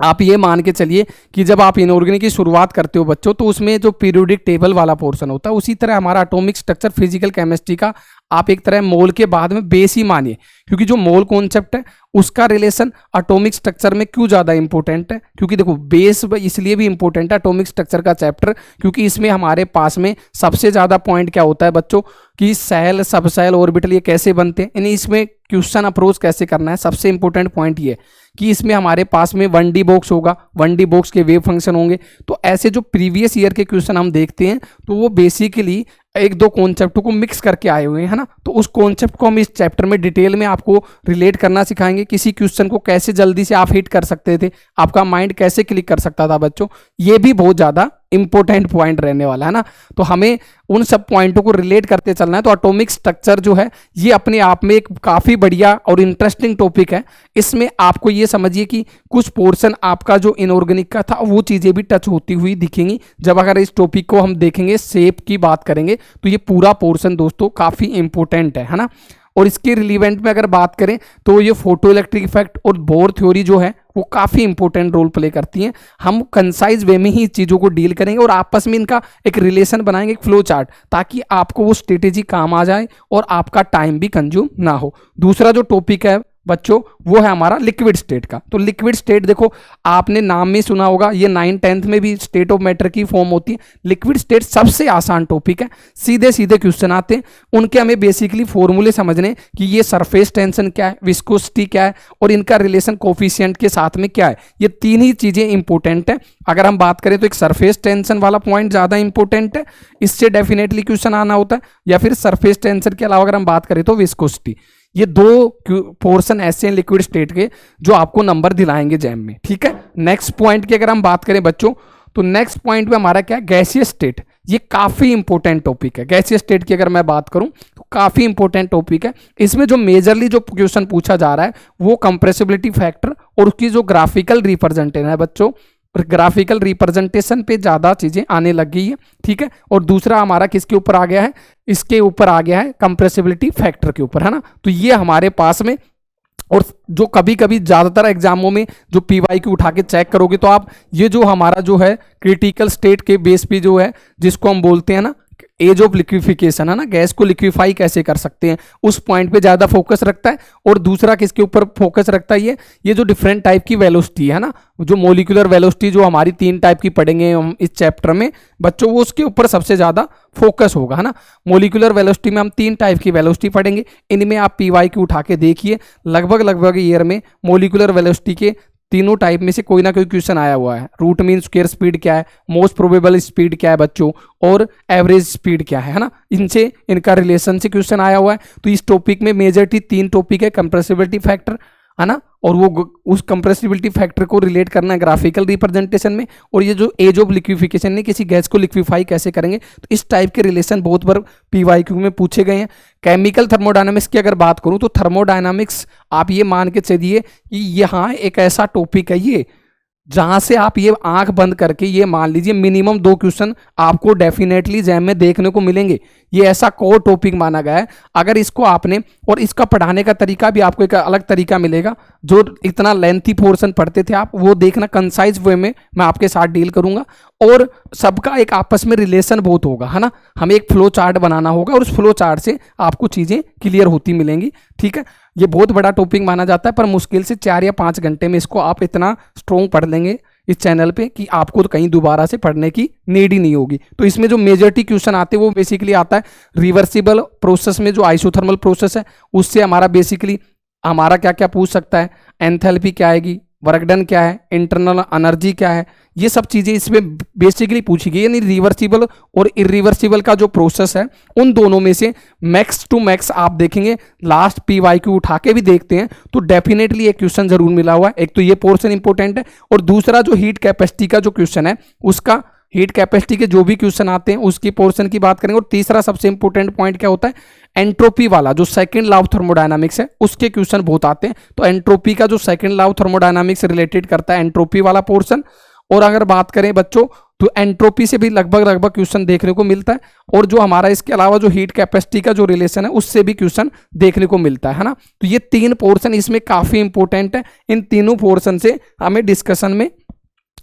[SPEAKER 3] आप ये मान के चलिए कि जब आप इनऑर्गेनिक की शुरुआत करते हो बच्चों, तो उसमें जो पीरियोडिक टेबल वाला पोर्शन होता है, उसी तरह हमारा एटॉमिक स्ट्रक्चर फिजिकल केमिस्ट्री का आप एक तरह मोल के बाद में बेस ही मानिए, क्योंकि जो मोल कॉन्सेप्ट है उसका रिलेशन एटॉमिक स्ट्रक्चर में क्यों ज़्यादा इंपॉर्टेंट है, क्योंकि देखो बेस इसलिए भी इंपॉर्टेंट है एटॉमिक स्ट्रक्चर का चैप्टर, क्योंकि इसमें हमारे पास में सबसे ज़्यादा पॉइंट क्या होता है बच्चों कि सेल, सब सेल, ऑर्बिटल ये कैसे बनते हैं, यानी इसमें क्वेश्चन अप्रोच कैसे करना है। सबसे इंपॉर्टेंट पॉइंट ये कि इसमें हमारे पास में 1D बॉक्स होगा, 1D बॉक्स के वेव फंक्शन होंगे। तो ऐसे जो प्रीवियस ईयर के क्वेश्चन हम देखते हैं तो वो बेसिकली 1-2 कॉन्सेप्ट को मिक्स करके आए हुए हैं, है ना। तो उस कॉन्सेप्ट को हम इस चैप्टर में डिटेल में आपको रिलेट करना सिखाएंगे। किसी क्वेश्चन को कैसे जल्दी से आप हिट कर सकते थे, आपका माइंड कैसे क्लिक कर सकता था बच्चों, ये भी बहुत ज़्यादा इंपॉर्टेंट पॉइंट रहने वाला है ना। तो हमें उन सब पॉइंटों को रिलेट करते चलना है। तो एटॉमिक स्ट्रक्चर जो है ये अपने आप में एक काफ़ी बढ़िया और इंटरेस्टिंग टॉपिक है। इसमें आपको ये समझिए कि कुछ पोर्शन आपका जो इनऑर्गेनिक का था वो चीज़ें भी टच होती हुई दिखेंगी। जब अगर इस टॉपिक को हम देखेंगे, शेप की बात करेंगे, तो ये पूरा पोर्शन दोस्तों काफ़ी इंपॉर्टेंट है ना। और इसके रिलीवेंट में अगर बात करें तो ये फोटो इलेक्ट्रिक इफेक्ट और बोर थ्योरी जो है वो काफ़ी इंपॉर्टेंट रोल प्ले करती हैं। हम कंसाइज वे में ही चीज़ों को डील करेंगे और आपस में इनका एक रिलेशन बनाएंगे, एक फ्लो चार्ट, ताकि आपको वो स्ट्रेटेजी काम आ जाए और आपका टाइम भी कंज्यूम ना हो। दूसरा जो टॉपिक है बच्चों वो है हमारा लिक्विड स्टेट का। तो लिक्विड स्टेट देखो आपने नाम में सुना होगा, ये 9th-10th में भी स्टेट ऑफ मैटर की फॉर्म होती है। लिक्विड स्टेट सबसे आसान टॉपिक है, सीधे सीधे क्वेश्चन आते हैं उनके। हमें बेसिकली फॉर्मूले समझने कि ये सरफेस टेंशन क्या है, विस्कोसिटी क्या है और इनका रिलेशन कोफिशिएंट के साथ में क्या है। ये तीन ही चीजें इंपॉर्टेंट है। अगर हम बात करें तो एक सरफेस टेंशन वाला पॉइंट ज्यादा इंपॉर्टेंट है, इससे डेफिनेटली क्वेश्चन आना होता है, या फिर सरफेस टेंशन के अलावा अगर हम बात करें तो विस्कोसिटी। ये दो पोर्शन ऐसे हैं लिक्विड स्टेट के जो आपको नंबर दिलाएंगे जैम में, ठीक है। नेक्स्ट पॉइंट की अगर हम बात करें बच्चों, तो नेक्स्ट पॉइंट में हमारा क्या है, गैसियस स्टेट। ये काफी इंपॉर्टेंट टॉपिक है। गैसियस स्टेट की अगर मैं बात करूं तो काफी इंपॉर्टेंट टॉपिक है। इसमें जो मेजरली जो क्वेश्चन पूछा जा रहा है वो कंप्रेसिबिलिटी फैक्टर और उसकी जो ग्राफिकल रिप्रेजेंटेशन है बच्चों, ग्राफिकल रिप्रेजेंटेशन पे ज्यादा चीजें आने लग गई है, ठीक है। और दूसरा हमारा किसके ऊपर आ गया है, इसके ऊपर आ गया है कंप्रेसिबिलिटी फैक्टर के ऊपर, है ना। तो ये हमारे पास में, और जो कभी कभी ज्यादातर एग्जामों में जो पीवाईक्यू उठा के चेक करोगे तो आप ये जो हमारा जो है क्रिटिकल स्टेट के बेस पे जो है जिसको हम बोलते हैं ना एज ऑफ लिक्विफिकेशन, है ना, गैस को लिक्विफाई कैसे कर सकते हैं, उस पॉइंट पे ज्यादा फोकस रखता है। और दूसरा किसके ऊपर फोकस रखता है, ये जो डिफरेंट टाइप की वेलोसिटी है ना, जो मोलिकुलर वेलोसिटी जो हमारी 3 टाइप की पढ़ेंगे हम इस चैप्टर में बच्चों, वो उसके ऊपर सबसे ज्यादा फोकस होगा, है ना। मोलिकुलर वेलोसिटी में हम 3 टाइप की वेलोसिटी पढ़ेंगे। इनमें आप पीवाईक्यू उठा के देखिए, लगभग ईयर में मोलिकुलर वेलोसिटी के तीनों टाइप में से कोई ना कोई क्वेश्चन आया हुआ है। रूट मीन स्क्वायर स्पीड क्या है, मोस्ट प्रोबेबल स्पीड क्या है बच्चों, और एवरेज स्पीड क्या है ना, इनसे इनका रिलेशन से क्वेश्चन आया हुआ है। तो इस टॉपिक में मेजरली 3 टॉपिक है, कंप्रेसिबिलिटी फैक्टर, है ना, और वो उस कंप्रेसिबिलिटी फैक्टर को रिलेट करना है ग्राफिकल रिप्रेजेंटेशन में, और ये जो एज ऑफ लिक्विफिकेशन ने किसी गैस को लिक्विफाई कैसे करेंगे, तो इस टाइप के रिलेशन बहुत बार पीवाईक्यू में पूछे गए हैं। केमिकल थर्मोडायनामिक्स की अगर बात करूं तो थर्मोडायनामिक्स आप ये मान के चलिए कि यहाँ एक ऐसा टॉपिक है ये जहां से आप ये आंख बंद करके ये मान लीजिए मिनिमम 2 क्वेश्चन आपको डेफिनेटली जैम में देखने को मिलेंगे। ये ऐसा कोर टॉपिक माना गया है। अगर इसको आपने, और इसका पढ़ाने का तरीका भी आपको एक अलग तरीका मिलेगा, जो इतना लेंथी पोर्शन पढ़ते थे आप वो देखना, कंसाइज वे में मैं आपके साथ डील करूंगा, और सबका एक आपस में रिलेशन बहुत होगा, है ना। हमें एक फ्लो चार्ट बनाना होगा और उस फ्लो चार्ट से आपको चीजें क्लियर होती मिलेंगी, ठीक है। ये बहुत बड़ा टॉपिक माना जाता है, पर मुश्किल से 4 या 5 घंटे में इसको आप इतना स्ट्रॉन्ग पढ़ लेंगे इस चैनल पे कि आपको तो कहीं दोबारा से पढ़ने की नीड ही नहीं होगी। तो इसमें जो मेजॉरिटी क्वेश्चन आते हैं वो बेसिकली आता है रिवर्सिबल प्रोसेस में, जो आइसोथर्मल प्रोसेस है उससे हमारा बेसिकली हमारा क्या क्या पूछ सकता है, एंथैल्पी क्या आएगी, वर्क डन क्या है, इंटरनल एनर्जी क्या है, ये सब चीजें इसमें बेसिकली पूछी गई। यानी रिवर्सिबल और इरिवर्सिबल का जो प्रोसेस है उन दोनों में से मैक्स टू मैक्स आप देखेंगे, लास्ट पीवाईक्यू उठा के भी देखते हैं तो डेफिनेटली एक क्वेश्चन जरूर मिला हुआ है। एक तो ये पोर्शन इंपॉर्टेंट है, और दूसरा जो हीट कैपेसिटी का जो क्वेश्चन है उसका, हीट कैपेसिटी के जो भी क्वेश्चन आते हैं उसकी पोर्शन की बात करेंगे। और तीसरा सबसे इंपॉर्टेंट पॉइंट क्या होता है, एंट्रोपी वाला जो सेकंड लॉ ऑफ थर्मोडायनामिक्स है उसके क्वेश्चन बहुत आते हैं। तो एंट्रोपी का जो सेकंड लॉ ऑफ थर्मोडायनामिक्स से रिलेटेड करता है एंट्रोपी वाला पोर्शन। और अगर बात करें बच्चों तो एंट्रोपी से भी लगभग क्वेश्चन देखने को मिलता है, और जो हमारा इसके अलावा जो हीट कैपेसिटी का जो रिलेशन है उससे भी क्वेश्चन देखने को मिलता है ना। तो ये 3 पोर्शन इसमें काफी इंपॉर्टेंट है। इन तीनों पोर्शन से हमें डिस्कशन में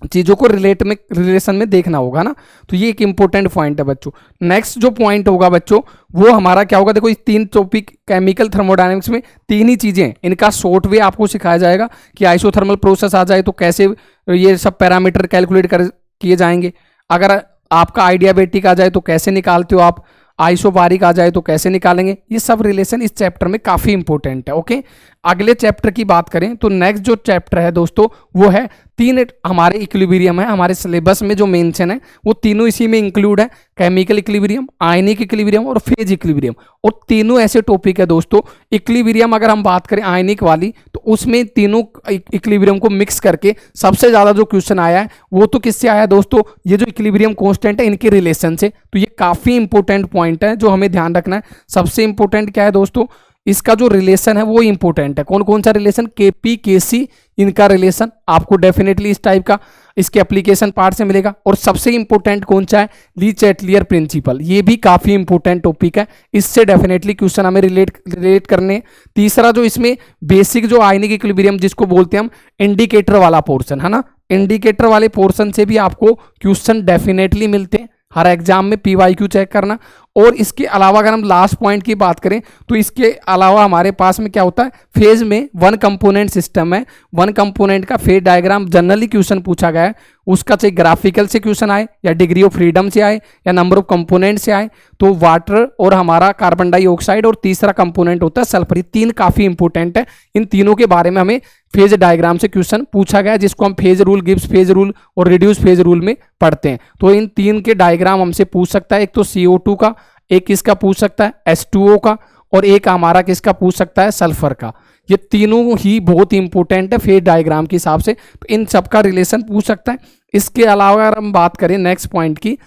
[SPEAKER 3] चीजों को रिलेशन में देखना होगा ना। तो ये एक इंपॉर्टेंट पॉइंट है बच्चों। नेक्स्ट जो पॉइंट होगा बच्चों वो हमारा क्या होगा, देखो इस 3 टॉपिक केमिकल थर्मोडायनामिक्स में 3 ही चीजें, इनका शॉर्ट वे आपको सिखाया जाएगा कि आइसोथर्मल प्रोसेस आ जाए तो कैसे ये सब पैरामीटर कैलकुलेट किए जाएंगे, अगर आपका आइडियाबेटिक आ जाए तो कैसे निकालते हो आप, आइसोबारिक आ जाए तो कैसे निकालेंगे। ये सब रिलेशन इस चैप्टर में काफी इंपॉर्टेंट है। ओके, अगले चैप्टर की बात करें तो नेक्स्ट जो चैप्टर है दोस्तों वो है तीन हमारे इक्विलिब्रियम है, हमारे सिलेबस में जो मेंशन है वो तीनों इसी में इंक्लूड है, केमिकल इक्विलिब्रियम, आयनिक इक्विलिब्रियम और फेज इक्विलिब्रियम। और तीनों ऐसे टॉपिक है दोस्तों, इक्विलिब्रियम अगर हम बात करें आयनिक वाली तो उसमें तीनों इक्विलिब्रियम को मिक्स करके सबसे ज़्यादा जो क्वेश्चन आया है वो तो किससे आया है दोस्तों, ये जो इक्विलिब्रियम कांस्टेंट है इनके रिलेशन से। तो ये काफ़ी इंपॉर्टेंट पॉइंट है जो हमें ध्यान रखना है। सबसे इंपॉर्टेंट क्या है दोस्तों, इसका जो रिलेशन है वो इंपॉर्टेंट है। कौन कौन सा रिलेशन, केपी केसी, इनका रिलेशन आपको डेफिनेटली इस टाइप का इसके एप्लीकेशन पार्ट से मिलेगा। और सबसे इंपॉर्टेंट कौन सा है, ली चैटलियर प्रिंसिपल, ये भी काफी इंपॉर्टेंट टॉपिक है, इससे डेफिनेटली क्वेश्चन हमें रिलेट करने। तीसरा जो इसमें बेसिक जो आयनिक इक्विलिब्रियम जिसको बोलते हैं हम इंडिकेटर वाला पोर्शन है ना, इंडिकेटर वाले पोर्शन से भी आपको क्वेश्चन डेफिनेटली मिलते हैं हर एग्जाम में, पीवाईक्यू चेक करना। और इसके अलावा अगर हम लास्ट पॉइंट की बात करें तो इसके अलावा हमारे पास में क्या होता है, फेज में वन कंपोनेंट सिस्टम है, वन कंपोनेंट का फेज डायग्राम जनरली क्वेश्चन पूछा गया है, उसका चाहे ग्राफिकल से क्वेश्चन आए या डिग्री ऑफ फ्रीडम से आए या नंबर ऑफ कंपोनेंट से आए, तो वाटर और हमारा कार्बन डाइऑक्साइड और तीसरा कंपोनेंट होता है सल्फर, ये तीन काफी इंपॉर्टेंट है। इन तीनों के बारे में हमें फेज डायग्राम से क्वेश्चन पूछा गया है, जिसको हम phase rule, Gibbs phase rule और रिड्यूस फेज रूल में पढ़ते हैं। तो इन तीन के डायग्राम हमसे पूछ सकता है, एक तो CO2 का, एक किसका पूछ सकता है H2O का, और एक हमारा किसका पूछ सकता है सल्फर का। ये तीनों ही बहुत इंपॉर्टेंट है फेज डायग्राम के हिसाब से, तो इन सबका रिलेशन पूछ सकता है। इसके अलावा अगर हम बात करें नेक्स्ट पॉइंट की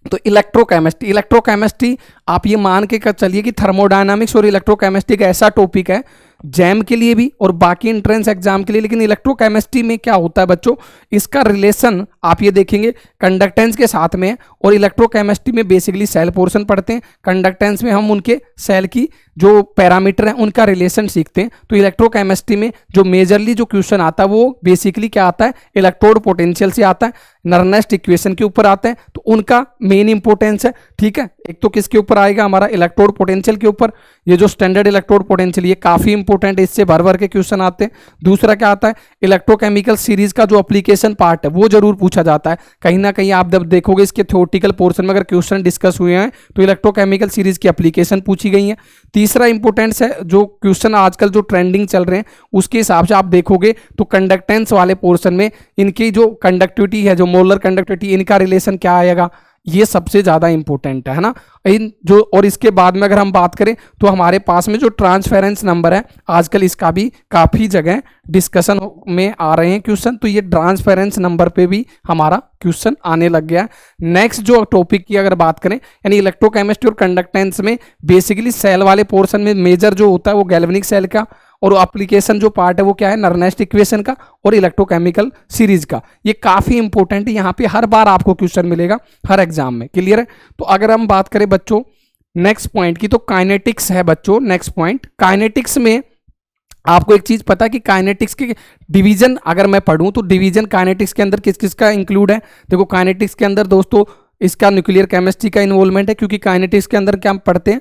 [SPEAKER 3] तो इलेक्ट्रोकेमिस्ट्री, इलेक्ट्रोकेमिस्ट्री आप ये मान के चलिए कि थर्मोडायनामिक्स और इलेक्ट्रोकेमिस्ट्री का ऐसा टॉपिक है जैम के लिए भी और बाकी एंट्रेंस एग्जाम के लिए। लेकिन इलेक्ट्रोकेमिस्ट्री में क्या होता है बच्चों, इसका रिलेशन आप ये देखेंगे कंडक्टेंस के साथ में है, और इलेक्ट्रोकेमिस्ट्री में बेसिकली सेल पोर्शन पढ़ते हैं, कंडक्टेंस में हम उनके सेल की जो पैरामीटर हैं उनका रिलेशन सीखते हैं। तो इलेक्ट्रोकेमिस्ट्री में जो मेजरली जो क्वेश्चन आता है वो बेसिकली क्या आता है, इलेक्ट्रोड पोटेंशियल से आता है, नर्नेस्ट इक्वेशन के ऊपर आता है, तो उनका मेन इंपॉर्टेंस है। ठीक है, एक तो किसके ऊपर आएगा, हमारा इलेक्ट्रोड पोटेंशियल के ऊपर, ये जो स्टैंडर्ड इलेक्ट्रोड पोटेंशियल ये काफी इंपॉर्टेंट है, इससे भर भर के क्वेश्चन आते हैं। दूसरा क्या आता है, इलेक्ट्रोकेमिकल सीरीज का जो एप्लीकेशन पार्ट है वो जरूर पूछा जाता है, कहीं ना कहीं आप जब देखोगे इसके थ्योरेटिकल पोर्शन में अगर क्वेश्चन डिस्कस हुए हैं तो इलेक्ट्रोकेमिकल सीरीज की एप्लीकेशन पूछी गई है। तीसरा इंपॉर्टेंस है जो क्वेश्चन आजकल जो ट्रेंडिंग चल रहे हैं उसके हिसाब से आप देखोगे तो कंडक्टेंस वाले पोर्शन में इनकी जो कंडक्टिविटी है, जो मोलर कंडक्टिविटी, इनका रिलेशन क्या आएगा, ये सबसे ज्यादा इंपॉर्टेंट है ना। इन जो और इसके बाद में अगर हम बात करें तो हमारे पास में जो ट्रांसफेरेंस नंबर है आजकल इसका भी काफी जगह डिस्कशन में आ रहे हैं क्वेश्चन, तो ये ट्रांसफेरेंस नंबर पे भी हमारा क्वेश्चन आने लग गया है। नेक्स्ट जो टॉपिक की अगर बात करें यानी इलेक्ट्रोकेमिस्ट्री और कंडक्टेंस में बेसिकली सेल वाले पोर्शन में मेजर जो होता है वो गैल्वेनिक सेल का, और एप्लीकेशन जो पार्ट है वो क्या है, नर्नेस्ट इक्वेशन का और इलेक्ट्रोकेमिकल सीरीज का। ये काफी इंपॉर्टेंट है, यहाँ पे हर बार आपको क्वेश्चन मिलेगा हर एग्जाम में, क्लियर है। तो अगर हम बात करें बच्चों नेक्स्ट पॉइंट की तो काइनेटिक्स है बच्चों नेक्स्ट पॉइंट। काइनेटिक्स में आपको एक चीज पता है कि काइनेटिक्स के डिवीजन अगर मैं पढ़ूं तो डिवीजन काइनेटिक्स के अंदर किस किस का इंक्लूड है। देखो काइनेटिक्स के अंदर दोस्तों इसका न्यूक्लियर केमिस्ट्री का इन्वॉल्वमेंट है, क्योंकि काइनेटिक्स के अंदर क्या हम पढ़ते हैं,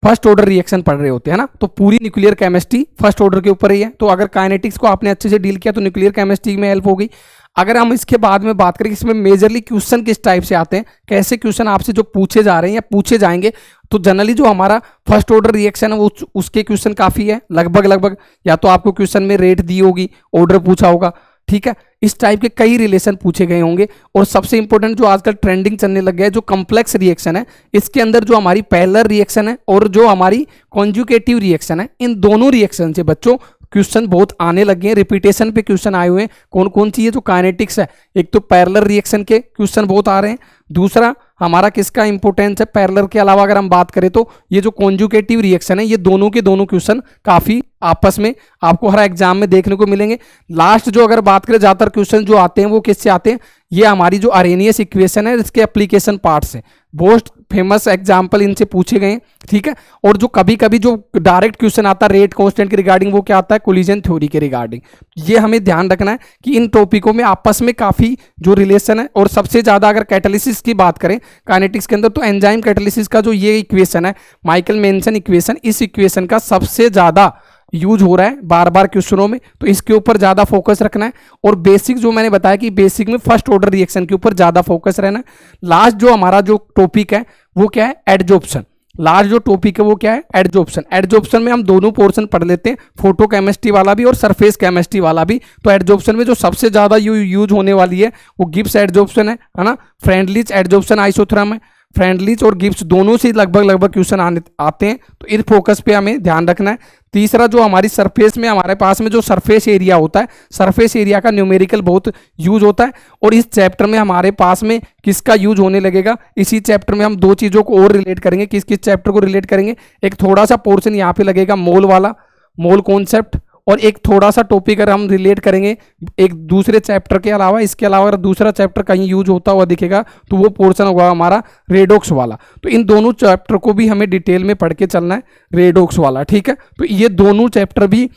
[SPEAKER 3] फर्स्ट ऑर्डर रिएक्शन पढ़ रहे होते हैं ना, तो पूरी न्यूक्लियर केमिस्ट्री फर्स्ट ऑर्डर के ऊपर ही है। तो अगर काइनेटिक्स को आपने अच्छे से डील किया तो न्यूक्लियर केमिस्ट्री में हेल्प होगी। अगर हम इसके बाद में बात करें इसमें मेजरली क्वेश्चन किस टाइप से आते हैं, कैसे क्वेश्चन आपसे जो पूछे जा रहे हैं या पूछे जाएंगे, तो जनरली जो हमारा फर्स्ट ऑर्डर रिएक्शन है वो उसके क्वेश्चन काफी है, लगभग या तो आपको क्वेश्चन में रेट दी होगी, ऑर्डर पूछा होगा, ठीक है, इस टाइप के कई रिलेशन पूछे गए होंगे। और सबसे इंपॉर्टेंट जो आजकल ट्रेंडिंग चलने लग गया है जो कॉम्प्लेक्स रिएक्शन है, इसके अंदर जो हमारी पैरेलल रिएक्शन है और जो हमारी कॉन्जुगेटिव रिएक्शन है, इन दोनों रिएक्शन से बच्चों क्वेश्चन बहुत आने लगे हैं, रिपीटेशन पे क्वेश्चन आए हुए हैं। कौन कौन सी है जो काइनेटिक्स है, एक तो पैरेलल रिएक्शन के क्वेश्चन बहुत आ रहे हैं, दूसरा हमारा किसका इंपॉर्टेंस है पैरेलल के अलावा अगर हम बात करें तो ये जो कॉन्जुगेटिव रिएक्शन है, ये दोनों के दोनों क्वेश्चन काफी आपस में आपको हर एग्जाम में देखने को मिलेंगे। लास्ट जो अगर बात करें ज्यादातर क्वेश्चन जो आते हैं वो किससे आते हैं, ये हमारी जो अरेनियस इक्वेशन है इसके एप्लीकेशन पार्ट से, मोस्ट फेमस एग्जाम्पल इनसे पूछे गए हैं, ठीक है। और जो कभी कभी जो डायरेक्ट क्वेश्चन आता है रेट कांस्टेंट के रिगार्डिंग, वो क्या आता है कोलिजन थ्योरी के रिगार्डिंग। ये हमें ध्यान रखना है कि इन टॉपिकों में आपस में काफी जो रिलेशन है। और सबसे ज्यादा अगर कैटालिसिस की बात करें काइनेटिक्स के अंदर तो एंजाइम कैटालिसिस का जो ये इक्वेशन है माइकल मेंशन इक्वेशन, इस इक्वेशन का सबसे ज्यादा यूज हो रहा है बार बार क्वेश्चनों में, तो इसके ऊपर ज्यादा फोकस रखना है। और बेसिक जो मैंने बताया कि बेसिक में फर्स्ट ऑर्डर रिएक्शन के ऊपर ज्यादा फोकस रहना है। लास्ट जो हमारा जो टॉपिक है वो क्या है एडजॉर्प्शन। लास्ट जो टॉपिक है वो क्या है, एडजॉर्प्शन। एडजॉर्प्शन में हम दोनों पोर्शन पढ़ लेते हैं, फोटो केमिस्ट्री वाला भी और सरफेस केमिस्ट्री वाला भी। तो एडजॉर्प्शन में जो सबसे ज़्यादा यूज होने वाली है वो गिब्स एडजॉर्प्शन है ना, फ्रेंडलीज एडजॉर्प्शन आइसोथर्म है। फ्रेंडलीज और गिब्स दोनों से लगभग क्वेश्चन आते हैं, तो इस फोकस पे हमें ध्यान रखना है। तीसरा जो हमारी सरफेस में हमारे पास में जो सरफेस एरिया होता है, सरफेस एरिया का न्यूमेरिकल बहुत यूज होता है। और इस चैप्टर में हमारे पास में किसका यूज होने लगेगा, इसी चैप्टर में हम दो चीज़ों को और रिलेट करेंगे। किस किस चैप्टर को रिलेट करेंगे, एक थोड़ा सा पोर्शन यहाँ पे लगेगा मोल वाला, मोल कॉन्सेप्ट, और एक थोड़ा सा टॉपिक अगर हम रिलेट करेंगे एक दूसरे चैप्टर के अलावा, इसके अलावा अगर दूसरा चैप्टर कहीं यूज होता हुआ दिखेगा तो वो पोर्शन होगा हमारा रेडॉक्स वाला। तो इन दोनों चैप्टर को भी हमें डिटेल में पढ़ के चलना है, रेडॉक्स वाला, ठीक है। तो ये दोनों चैप्टर भी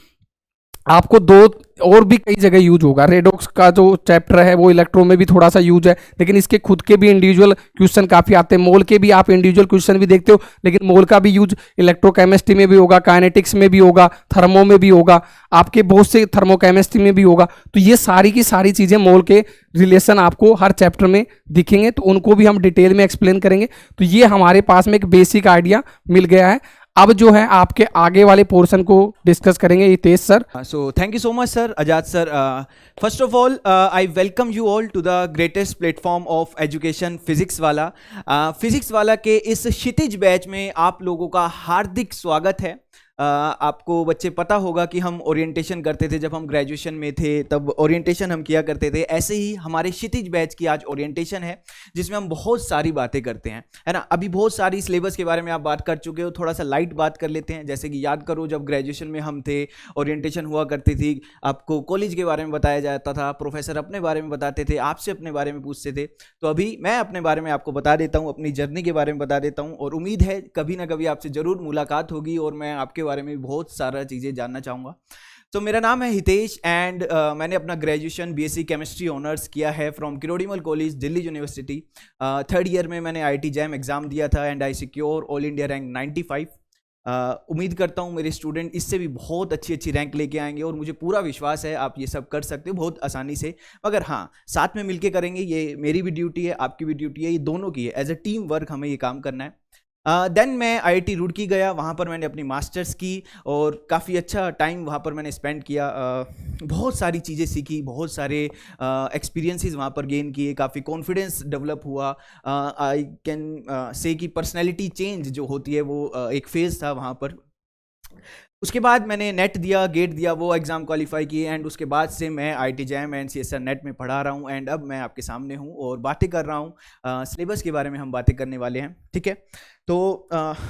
[SPEAKER 3] आपको दो और भी कई जगह यूज होगा। रेडॉक्स का जो चैप्टर है वो इलेक्ट्रो में भी थोड़ा सा यूज है, लेकिन इसके खुद के भी इंडिविजुअल क्वेश्चन काफ़ी आते हैं। मोल के भी आप इंडिविजुअल क्वेश्चन भी देखते हो, लेकिन मोल का भी यूज इलेक्ट्रोकेमिस्ट्री में भी होगा, काइनेटिक्स में भी होगा, थर्मो में भी होगा, आपके बहुत से थर्मोकेमिस्ट्री में भी होगा। तो ये सारी की सारी चीज़ें मोल के रिलेशन आपको हर चैप्टर में दिखेंगे, तो उनको भी हम डिटेल में एक्सप्लेन करेंगे। तो ये हमारे पास में एक बेसिक आइडिया मिल गया है। अब जो है आपके आगे वाले पोर्शन को डिस्कस करेंगे Hitesh sir.
[SPEAKER 4] So thank you so much sir, Ajad sir. First of all, I welcome you all to the greatest platform of education, physics वाला। फिजिक्स वाला के इस क्षितिज बैच में आप लोगों का हार्दिक स्वागत है। आपको बच्चे पता होगा कि हम ओरिएंटेशन करते थे जब हम ग्रेजुएशन में थे, तब ओरिएंटेशन हम किया करते थे। ऐसे ही हमारे क्षितिज बैच की आज ओरिएंटेशन है, जिसमें हम बहुत सारी बातें करते हैं, है ना। अभी बहुत सारी सिलेबस के बारे में आप बात कर चुके हो, थोड़ा सा लाइट बात कर लेते हैं। जैसे कि याद करो जब ग्रेजुएशन में हम थे, ओरिएंटेशन हुआ करती थी, आपको कॉलेज के बारे में बताया जाता था, प्रोफेसर अपने बारे में बताते थे, आपसे अपने बारे में पूछते थे। तो अभी मैं अपने बारे में आपको बता देता हूँ, अपनी जर्नी के बारे में बता देता हूँ, और उम्मीद है कभी ना कभी आपसे ज़रूर मुलाकात होगी और मैं आपके बारे में बहुत सारा चीज़ें जानना चाहूँगा। तो मेरा नाम है हितेश एंड मैंने अपना ग्रेजुएशन बीएससी केमिस्ट्री ऑनर्स किया है from Kirorimal college, Delhi university. Third year में मैंने आईआईटी जैम एग्ज़ाम दिया था and I secure all India rank 95। उम्मीद करता हूँ मेरे स्टूडेंट इससे भी बहुत अच्छी अच्छी रैंक लेके आएंगे, और मुझे पूरा विश्वास है आप ये सब कर सकते हो बहुत आसानी से। मगर हाँ, साथ में मिलके करेंगे, ये मेरी भी ड्यूटी है, आपकी भी ड्यूटी है, ये दोनों की है। एज अ टीम वर्क हमें ये काम करना है। देन मैं आईआईटी रुड़की गया, वहाँ पर मैंने अपनी मास्टर्स की और काफ़ी अच्छा टाइम वहाँ पर मैंने स्पेंड किया। बहुत सारी चीज़ें सीखी, बहुत सारे एक्सपीरियंसेस वहाँ पर गेन किए, काफ़ी कॉन्फिडेंस डेवलप हुआ। आई कैन से कि पर्सनैलिटी चेंज जो होती है वो एक फेज़ था वहाँ पर। उसके बाद मैंने नेट दिया, गेट दिया, वो एग्ज़ाम क्वालिफाई किए एंड उसके बाद से मैं IIT jam and CSR net में पढ़ा रहा हूँ एंड अब मैं आपके सामने हूँ और बातें कर रहा हूँ। सिलेबस के बारे में हम बातें करने वाले हैं, ठीक है। तो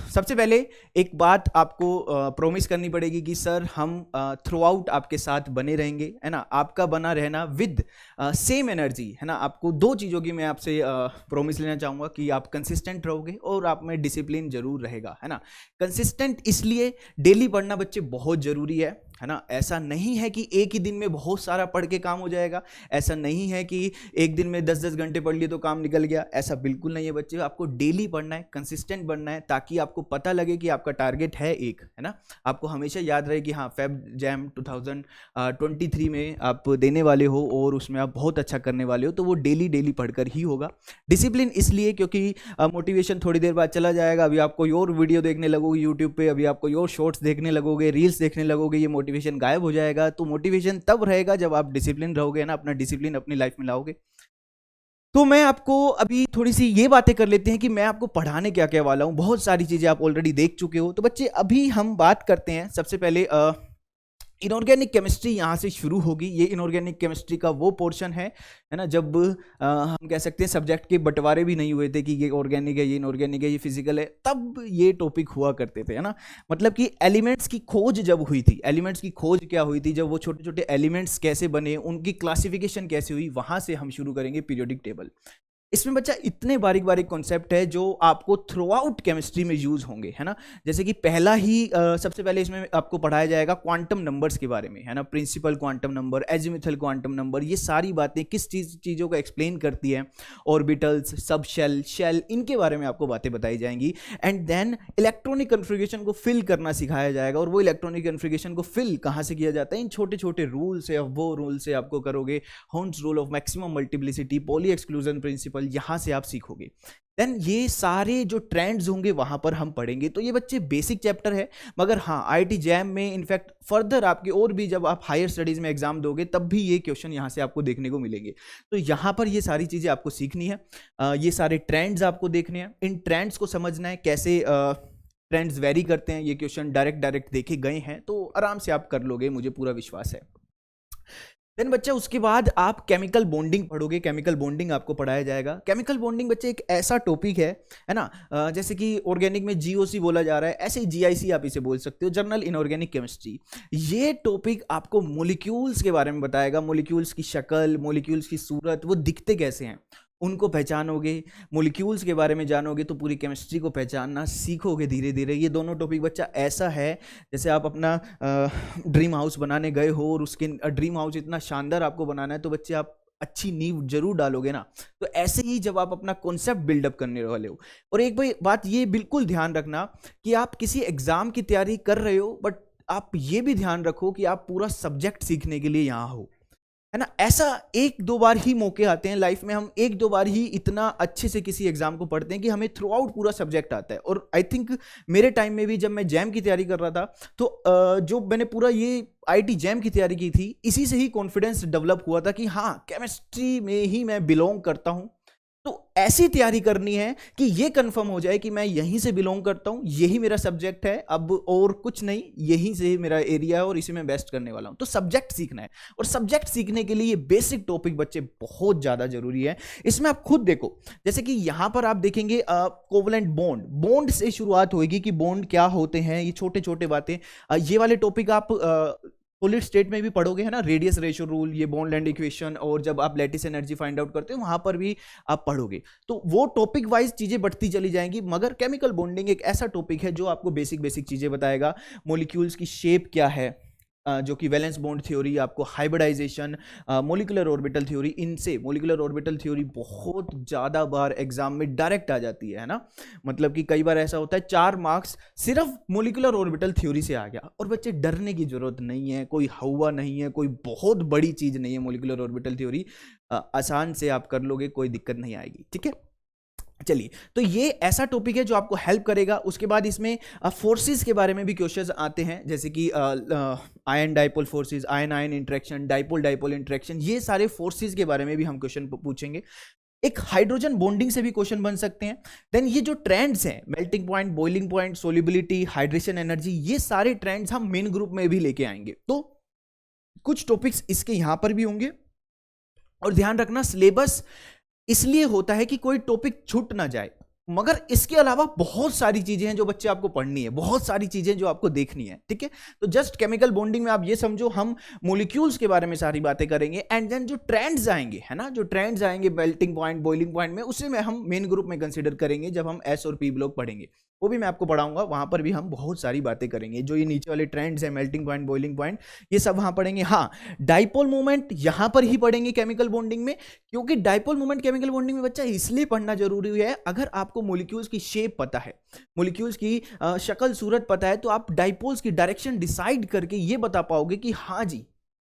[SPEAKER 4] सबसे पहले एक बात आपको प्रॉमिस करनी पड़ेगी कि सर हम थ्रू आउट आपके साथ बने रहेंगे, है ना। आपका बना रहना विद सेम एनर्जी, है ना। आपको दो चीज़ों की मैं आपसे प्रॉमिस लेना चाहूँगा कि आप कंसिस्टेंट रहोगे और आप में डिसिप्लिन जरूर रहेगा, है ना। कंसिस्टेंट इसलिए डेली पढ़ना बच्चे बहुत ज़रूरी है ना। ऐसा नहीं है कि एक ही दिन में बहुत सारा पढ़ के काम हो जाएगा, ऐसा नहीं है कि एक दिन में 10-10 घंटे पढ़ लिए तो काम निकल गया, ऐसा बिल्कुल नहीं है बच्चे। आपको डेली पढ़ना है, कंसिस्टेंट बनना है, ताकि आपको पता लगे कि आपका टारगेट है एक, है ना। आपको हमेशा याद रहे कि हाँ फेब जैम 2023 में आप देने वाले हो और उसमें आप बहुत अच्छा करने वाले हो, तो वो डेली पढ़कर ही होगा। डिसिप्लिन इसलिए क्योंकि मोटिवेशन थोड़ी देर बाद चला जाएगा। अभी आप कोई और वीडियो देखने लगोगे यूट्यूब पे, अभी आप कोई और शॉर्ट्स देखने लगोगे, रील्स देखने लगोगे, ये मोटिवेशन गायब हो जाएगा। तो मोटिवेशन तब रहेगा जब आप डिसिप्लिन रहोगे ना, अपना डिसिप्लिन अपनी लाइफ में लाओगे। तो मैं आपको अभी थोड़ी सी ये बातें कर लेते हैं कि मैं आपको पढ़ाने क्या क्या वाला हूँ। बहुत सारी चीज़ें आप ऑलरेडी देख चुके हो। तो बच्चे अभी हम बात करते हैं सबसे पहले इनऑर्गेनिक केमिस्ट्री यहाँ से शुरू होगी। ये इनऑर्गेनिक केमिस्ट्री का वो पोर्शन है ना, जब हम कह सकते हैं सब्जेक्ट के बंटवारे भी नहीं हुए थे कि ये ऑर्गेनिक है, ये इनऑर्गेनिक है, ये फिजिकल है, तब ये टॉपिक हुआ करते थे, है ना। मतलब कि एलिमेंट्स की खोज जब हुई थी, एलिमेंट्स की खोज क्या हुई थी, जब वो छोटे छोटे एलिमेंट्स कैसे बने, उनकी क्लासिफिकेशन कैसे हुई, वहाँ से हम शुरू करेंगे पीरियोडिक टेबल। इसमें बच्चा इतने बारीक बारीक कॉन्सेप्ट है जो आपको थ्रू आउट केमिस्ट्री में यूज होंगे, है ना। जैसे कि पहला ही सबसे पहले इसमें आपको पढ़ाया जाएगा क्वांटम नंबर्स के बारे में, है ना। Principal quantum number, azimuthal quantum number, ये सारी बातें किस चीज़ों को एक्सप्लेन करती है, ऑर्बिटल्स, सब शेल, इनके बारे में आपको बातें बताई जाएंगी। एंड देन इलेक्ट्रॉनिक कन्फिगरेशन को फिल करना सिखाया जाएगा। और वो इलेक्ट्रॉनिक कन्फिगरेशन को फिल कहाँ से किया जाता है, इन छोटे छोटे रूल से। अब वो रूल से आपको करोगे हॉर्न्स rule of maximum multiplicity, Pauli exclusion principle, principle, यहाँ से आप सीखोगे। देन ये सारे जो ट्रेंड्स होंगे वहाँ पर हम पढ़ेंगे। तो ये बच्चे बेसिक चैप्टर है, मगर हाँ IIT जैम में इनफैक्ट फर्दर आपके और भी जब आप हायर स्टडीज़ में एग्जाम दोगे तब भी ये क्वेश्चन यहाँ से आपको देखने को मिलेंगे। तो यहाँ पर ये सारी चीज़ें आपको सीखनी है, ये सारे ट्रेंड्स आपको देखने हैं, इन ट्रेंड्स को समझना है, कैसे ट्रेंड्स वेरी करते हैं। ये क्वेश्चन डायरेक्ट देखे गए हैं, तो आराम से आप कर लोगे, मुझे पूरा विश्वास है। देन बच्चा उसके बाद आप केमिकल बॉन्डिंग पढ़ोगे। केमिकल बॉन्डिंग आपको पढ़ाया जाएगा। केमिकल बॉन्डिंग बच्चे एक ऐसा टॉपिक है ना, जैसे कि ऑर्गेनिक में GOC बोला जा रहा है, ऐसे ही GIC आप इसे बोल सकते हो, जर्नल इनऑर्गेनिक केमिस्ट्री। ये टॉपिक आपको मॉलिक्यूल्स के बारे में बताएगा, मॉलिक्यूल्स की शक्ल, मॉलिक्यूल्स की सूरत, वो दिखते कैसे हैं उनको पहचानोगे, मॉलिक्यूल्स के बारे में जानोगे तो पूरी केमिस्ट्री को पहचानना सीखोगे धीरे धीरे। ये दोनों टॉपिक बच्चा ऐसा है जैसे आप अपना ड्रीम हाउस बनाने गए हो और उसके ड्रीम हाउस इतना शानदार आपको बनाना है, तो बच्चे आप अच्छी नींव जरूर डालोगे ना। तो ऐसे ही जब आप अपना कॉन्सेप्ट बिल्डअप करने वाले हो, और एक भाई बात ये बिल्कुल ध्यान रखना कि आप किसी एग्जाम की तैयारी कर रहे हो, बट आप ये भी ध्यान रखो कि आप पूरा सब्जेक्ट सीखने के लिए यहाँ हो, है ना। ऐसा 1-2 बार ही मौके आते हैं लाइफ में, हम 1-2 बार ही इतना अच्छे से किसी एग्जाम को पढ़ते हैं कि हमें थ्रू आउट पूरा सब्जेक्ट आता है। और आई थिंक मेरे टाइम में भी जब मैं जैम की तैयारी कर रहा था, तो जो मैंने पूरा ये IIT जैम की तैयारी की थी, इसी से ही कॉन्फिडेंस डेवलप हुआ था कि हाँ केमिस्ट्री में ही मैं बिलोंग करता हूँ। तो ऐसी तैयारी करनी है कि ये कंफर्म हो जाए कि मैं यहीं से बिलोंग करता हूँ, यही मेरा सब्जेक्ट है, अब और कुछ नहीं, यहीं से मेरा एरिया है और इसे मैं बेस्ट करने वाला हूँ। तो सब्जेक्ट सीखना है, और सब्जेक्ट सीखने के लिए ये बेसिक टॉपिक बच्चे बहुत ज़्यादा जरूरी है। इसमें आप खुद देखो, जैसे कि यहाँ पर आप देखेंगे कोवलेंट बॉन्ड से शुरुआत होगी कि बॉन्ड क्या होते हैं, ये छोटे छोटे बातें। ये वाले टॉपिक आप सॉलिड स्टेट में भी पढ़ोगे, है ना, रेडियस रेशियो रूल, ये बॉन्ड लेंथ इक्वेशन, और जब आप लैटिस एनर्जी फाइंड आउट करते हो वहां पर भी आप पढ़ोगे। तो वो टॉपिक वाइज चीजें बढ़ती चली जाएंगी, मगर केमिकल बॉन्डिंग एक ऐसा टॉपिक है जो आपको बेसिक चीजें बताएगा। मॉलिक्यूल्स की शेप क्या है, जो कि वैलेंस बॉन्ड थ्योरी, आपको हाइब्रिडाइजेशन, मॉलिक्यूलर ऑर्बिटल थ्योरी, इनसे मॉलिक्यूलर ऑर्बिटल थ्योरी बहुत ज़्यादा बार एग्जाम में डायरेक्ट आ जाती है ना। मतलब कि कई बार ऐसा होता है 4 मार्क्स सिर्फ मॉलिक्यूलर ऑर्बिटल थ्योरी से आ गया। और बच्चे डरने की जरूरत नहीं है, कोई हवा नहीं है, कोई बहुत बड़ी चीज़ नहीं है मॉलिक्यूलर ऑर्बिटल थ्योरी, आसान से आप कर लोगे, कोई दिक्कत नहीं आएगी, ठीक है। चलिए, तो ये ऐसा टॉपिक है जो आपको हेल्प करेगा। उसके बाद इसमें फोर्सेस के बारे में भी क्वेश्चंस आते हैं, जैसे कि ion dipole forces, ion ion interaction, dipole dipole interaction, ये सारे फोर्सेस के बारे में भी हम क्वेश्चन पूछेंगे। एक हाइड्रोजन बॉन्डिंग से भी क्वेश्चन बन सकते हैं। देन ये जो ट्रेंड्स हैं, melting point, boiling point, solubility, hydration energy, ये सारे ट्रेंड्स हम मेन ग्रुप में भी लेके आएंगे। तो कुछ टॉपिक्स इसके यहां पर भी होंगे। और ध्यान रखना, सिलेबस इसलिए होता है कि कोई टॉपिक छूट ना जाए, मगर इसके अलावा बहुत सारी चीजें हैं जो बच्चे आपको पढ़नी है, बहुत सारी चीजें जो आपको देखनी है, ठीक है। तो जस्ट केमिकल बॉन्डिंग में आप ये समझो, हम मॉलिक्यूल्स के बारे में सारी बातें करेंगे, एंड देन जो ट्रेंड्स आएंगे, है ना, जो ट्रेंड्स आएंगे मेल्टिंग पॉइंट, बॉइलिंग पॉइंट में, उसे में हम मेन ग्रुप में कंसीडर करेंगे जब हम S और P ब्लॉक पढ़ेंगे। वो भी मैं आपको पढ़ाऊंगा, वहां पर भी हम बहुत सारी बातें करेंगे। जो ये नीचे वाले ट्रेंड्स हैं, मेल्टिंग पॉइंट, बॉइलिंग पॉइंट, ये सब वहां पढ़ेंगे। हाँ, डाइपोल मोमेंट यहां पर ही पढ़ेंगे केमिकल बॉन्डिंग में, क्योंकि डाइपोल मोमेंट केमिकल बॉन्डिंग में बच्चा इसलिए पढ़ना जरूरी है, अगर आपको मॉलिक्यूल्स की शेप पता है, मॉलिक्यूल्स की शक्ल सूरत पता है, तो आप डाइपोल्स की डायरेक्शन डिसाइड करके ये बता पाओगे कि हाँ जी,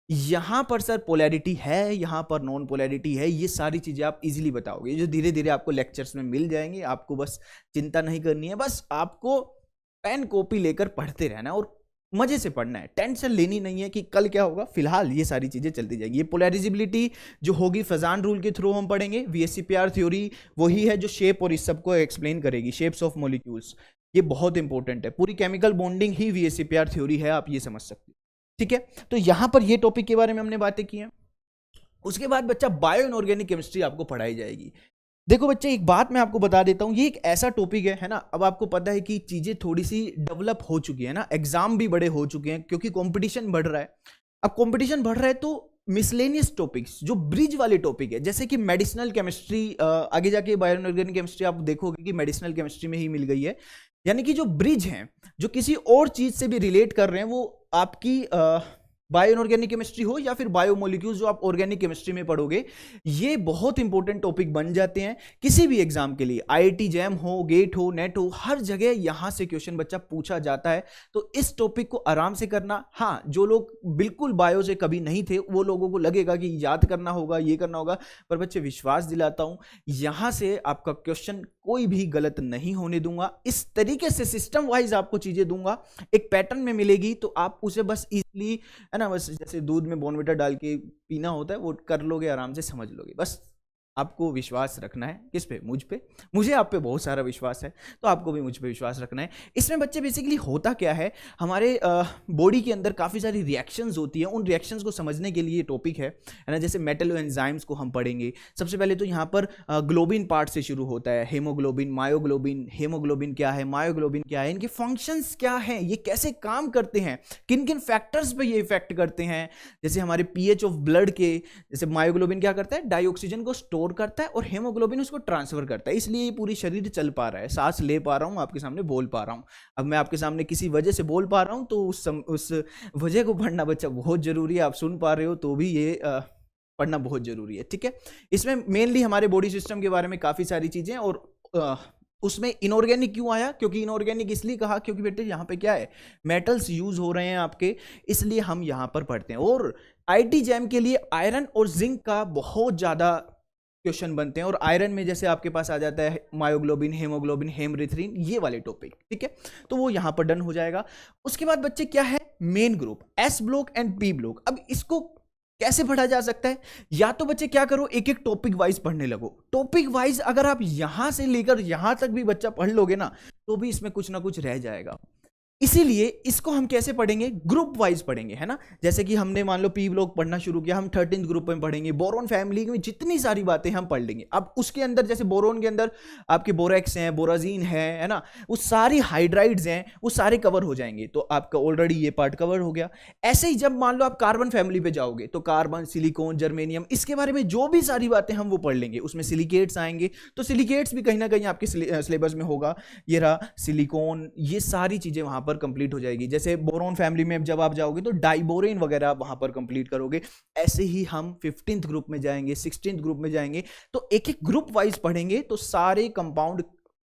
[SPEAKER 4] यहां पर सर पोलैरिटी है, यहां पर नॉन पोलैरिटी है। ये सारी चीजें आप इजीली बताओगे, जो धीरे धीरे आपको लेक्चर्स में मिल जाएंगे। आपको बस चिंता नहीं करनी है, बस आपको पेन कॉपी लेकर पढ़ते रहना है और मजे से पढ़ना है। टेंशन लेनी नहीं है कि कल क्या होगा, फिलहाल ये सारी चीजें चलती जाएंगी। ये पोलैरिजिबिलिटी जो होगी फजान रूल के थ्रू हम पढ़ेंगे। VSEPR थ्योरी वही है जो शेप और इस सबको एक्सप्लेन करेगी, शेप्स ऑफ मॉलिक्यूल्स। ये बहुत इंपॉर्टेंट है, पूरी केमिकल बॉन्डिंग ही VSEPR थ्योरी है, आप ये समझ सकते हैं, ठीक है। तो यहां पर ये टॉपिक के बारे में हमने बातें की हैं। उसके बाद बच्चा बायो इनऑर्गेनिक केमिस्ट्री आपको पढ़ाई जाएगी। देखो बच्चे, एक बात मैं आपको बता देता हूं, ये एक ऐसा टॉपिक है ना, अब आपको पता है कि चीजें थोड़ी सी डेवलप हो चुकी है ना, एग्जाम भी बड़े हो चुके हैं क्योंकि कंपटीशन बढ़ रहा है। अब कंपटीशन बढ़ रहा है तो मिसलेनियस टॉपिक्स, जो ब्रिज वाले टॉपिक है, जैसे कि मेडिसिनल केमिस्ट्री, आगे जाके बायो इनऑर्गेनिक केमिस्ट्री आप देखोगे कि मेडिसिनल केमिस्ट्री में ही मिल गई है। यानी कि जो ब्रिज हैं, जो किसी और चीज से भी रिलेट कर रहे हैं, वो आपकी बायो इनऑर्गेनिक केमिस्ट्री हो या फिर बायोमोलिक्यूल्स जो आप ऑर्गेनिक केमिस्ट्री में पढ़ोगे, ये बहुत इंपॉर्टेंट टॉपिक बन जाते हैं किसी भी एग्जाम के लिए। आईआईटी जैम हो, गेट हो, नेट हो, हर जगह यहां से क्वेश्चन बच्चा पूछा जाता है। तो इस टॉपिक को आराम से करना। हाँ, जो लोग बिल्कुल बायो से कभी नहीं थे वो लोगों को लगेगा कि याद करना होगा, ये करना होगा, पर बच्चे विश्वास दिलाता हूं यहां से आपका क्वेश्चन कोई भी गलत नहीं होने दूंगा। इस तरीके से सिस्टम वाइज आपको चीजें दूंगा, एक पैटर्न में मिलेगी, तो आप उसे बस इजीली, है ना, बस जैसे दूध में बॉर्नविटा डाल के पीना होता है वो कर लोगे, आराम से समझ लोगे। बस आपको विश्वास रखना है। किस पे? मुझ पे। मुझे आप पे बहुत सारा विश्वास है, तो आपको भी मुझ पे विश्वास रखना है। इसमें बच्चे बेसिकली होता क्या है, हमारे बॉडी के अंदर काफ़ी सारी रिएक्शंस होती है, उन रिएक्शंस को समझने के लिए टॉपिक है ना। जैसे मेटल एंजाइम्स को हम पढ़ेंगे। सबसे पहले तो यहाँ पर ग्लोबिन पार्ट से शुरू होता है, हेमोग्लोबिन, मायोग्लोबिन। हेमोग्लोबिन क्या है, मायोग्लोबिन क्या है, इनके फंक्शंस क्या हैं, ये कैसे काम करते हैं, किन किन फैक्टर्स पे ये इफेक्ट करते हैं। जैसे हमारे पीएच ऑफ ब्लड के, जैसे मायोग्लोबिन क्या करता है, डाइऑक्सीजन को स्टोर करता है और हेमोग्लोबिन उसको ट्रांसफर करता है, इसलिए ये पूरी शरीर चल पा रहा है, सांस ले पा रहा हूं, आपके सामने बोल पा रहा हूं। अब मैं आपके सामने किसी वजह से बोल पा रहा हूं, तो उस वजह को पढ़ना बच्चा बहुत जरूरी है। आप सुन पा रहे हो तो भी ये पढ़ना बहुत जरूरी है, ठीक है। इसमें मेनली हमारे बॉडी सिस्टम के बारे में काफी सारी चीजें, और उसमें इनऑर्गेनिक क्यों आया, क्योंकि इनऑर्गेनिक इसलिए कहा क्योंकि बेटे यहाँ पे क्या है, मेटल्स यूज हो रहे हैं आपके, इसलिए हम यहाँ पर पढ़ते हैं। और आईटी जैम के लिए आयरन और जिंक का बहुत ज्यादा क्वेश्चन बनते हैं, और आयरन में जैसे आपके पास आ जाता है मायोग्लोबिन, हेमोग्लोबिन, हेमरिथ्रिन, ये वाले टॉपिक, ठीक है। तो वो यहां पर डन हो जाएगा। उसके बाद बच्चे क्या है, main group, S block and P block. अब इसको कैसे पढ़ा जा सकता है, या तो बच्चे क्या करो, एक एक टॉपिक वाइज पढ़ने लगो। टॉपिक वाइज अगर आप यहां से लेकर यहां तक भी बच्चा पढ़ लोगे ना, तो भी इसमें कुछ ना कुछ रह जाएगा। इसीलिए इसको हम कैसे पढ़ेंगे, ग्रुप वाइज पढ़ेंगे, है ना। जैसे कि हमने मान लो पी ब्लॉक पढ़ना शुरू किया, हम 13th ग्रुप में पढ़ेंगे। बोरोन फैमिली में जितनी सारी बातें हम पढ़ लेंगे। अब उसके अंदर जैसे बोरोन के अंदर आपके बोरेक्स हैं, बोराजीन है ना, वो सारी हाइड्राइड्स हैं, वो सारे कवर हो जाएंगे, तो आपका ऑलरेडी ये पार्ट कवर हो गया। ऐसे ही जब मान लो आप कार्बन फैमिली पे जाओगे, तो कार्बन, सिलिकॉन, जर्मेनियम, इसके बारे में जो भी सारी बातें हम वो पढ़ लेंगे। उसमें सिलिकेट्स आएंगे, तो सिलिकेट्स भी कहीं ना कहीं आपके सिलेबस में होगा। ये रहा सिलिकॉन, ये सारी चीजें वहां पर कंप्लीट हो जाएगी। जैसे बोरोन फैमिली में जब आप जाओगे तो डाइबोरेन वगैरह आप वहां पर कंप्लीट करोगे। ऐसे ही हम 15th ग्रुप में जाएंगे, 16th ग्रुप में जाएंगे, तो एक एक ग्रुप वाइज पढ़ेंगे, तो सारे कंपाउंड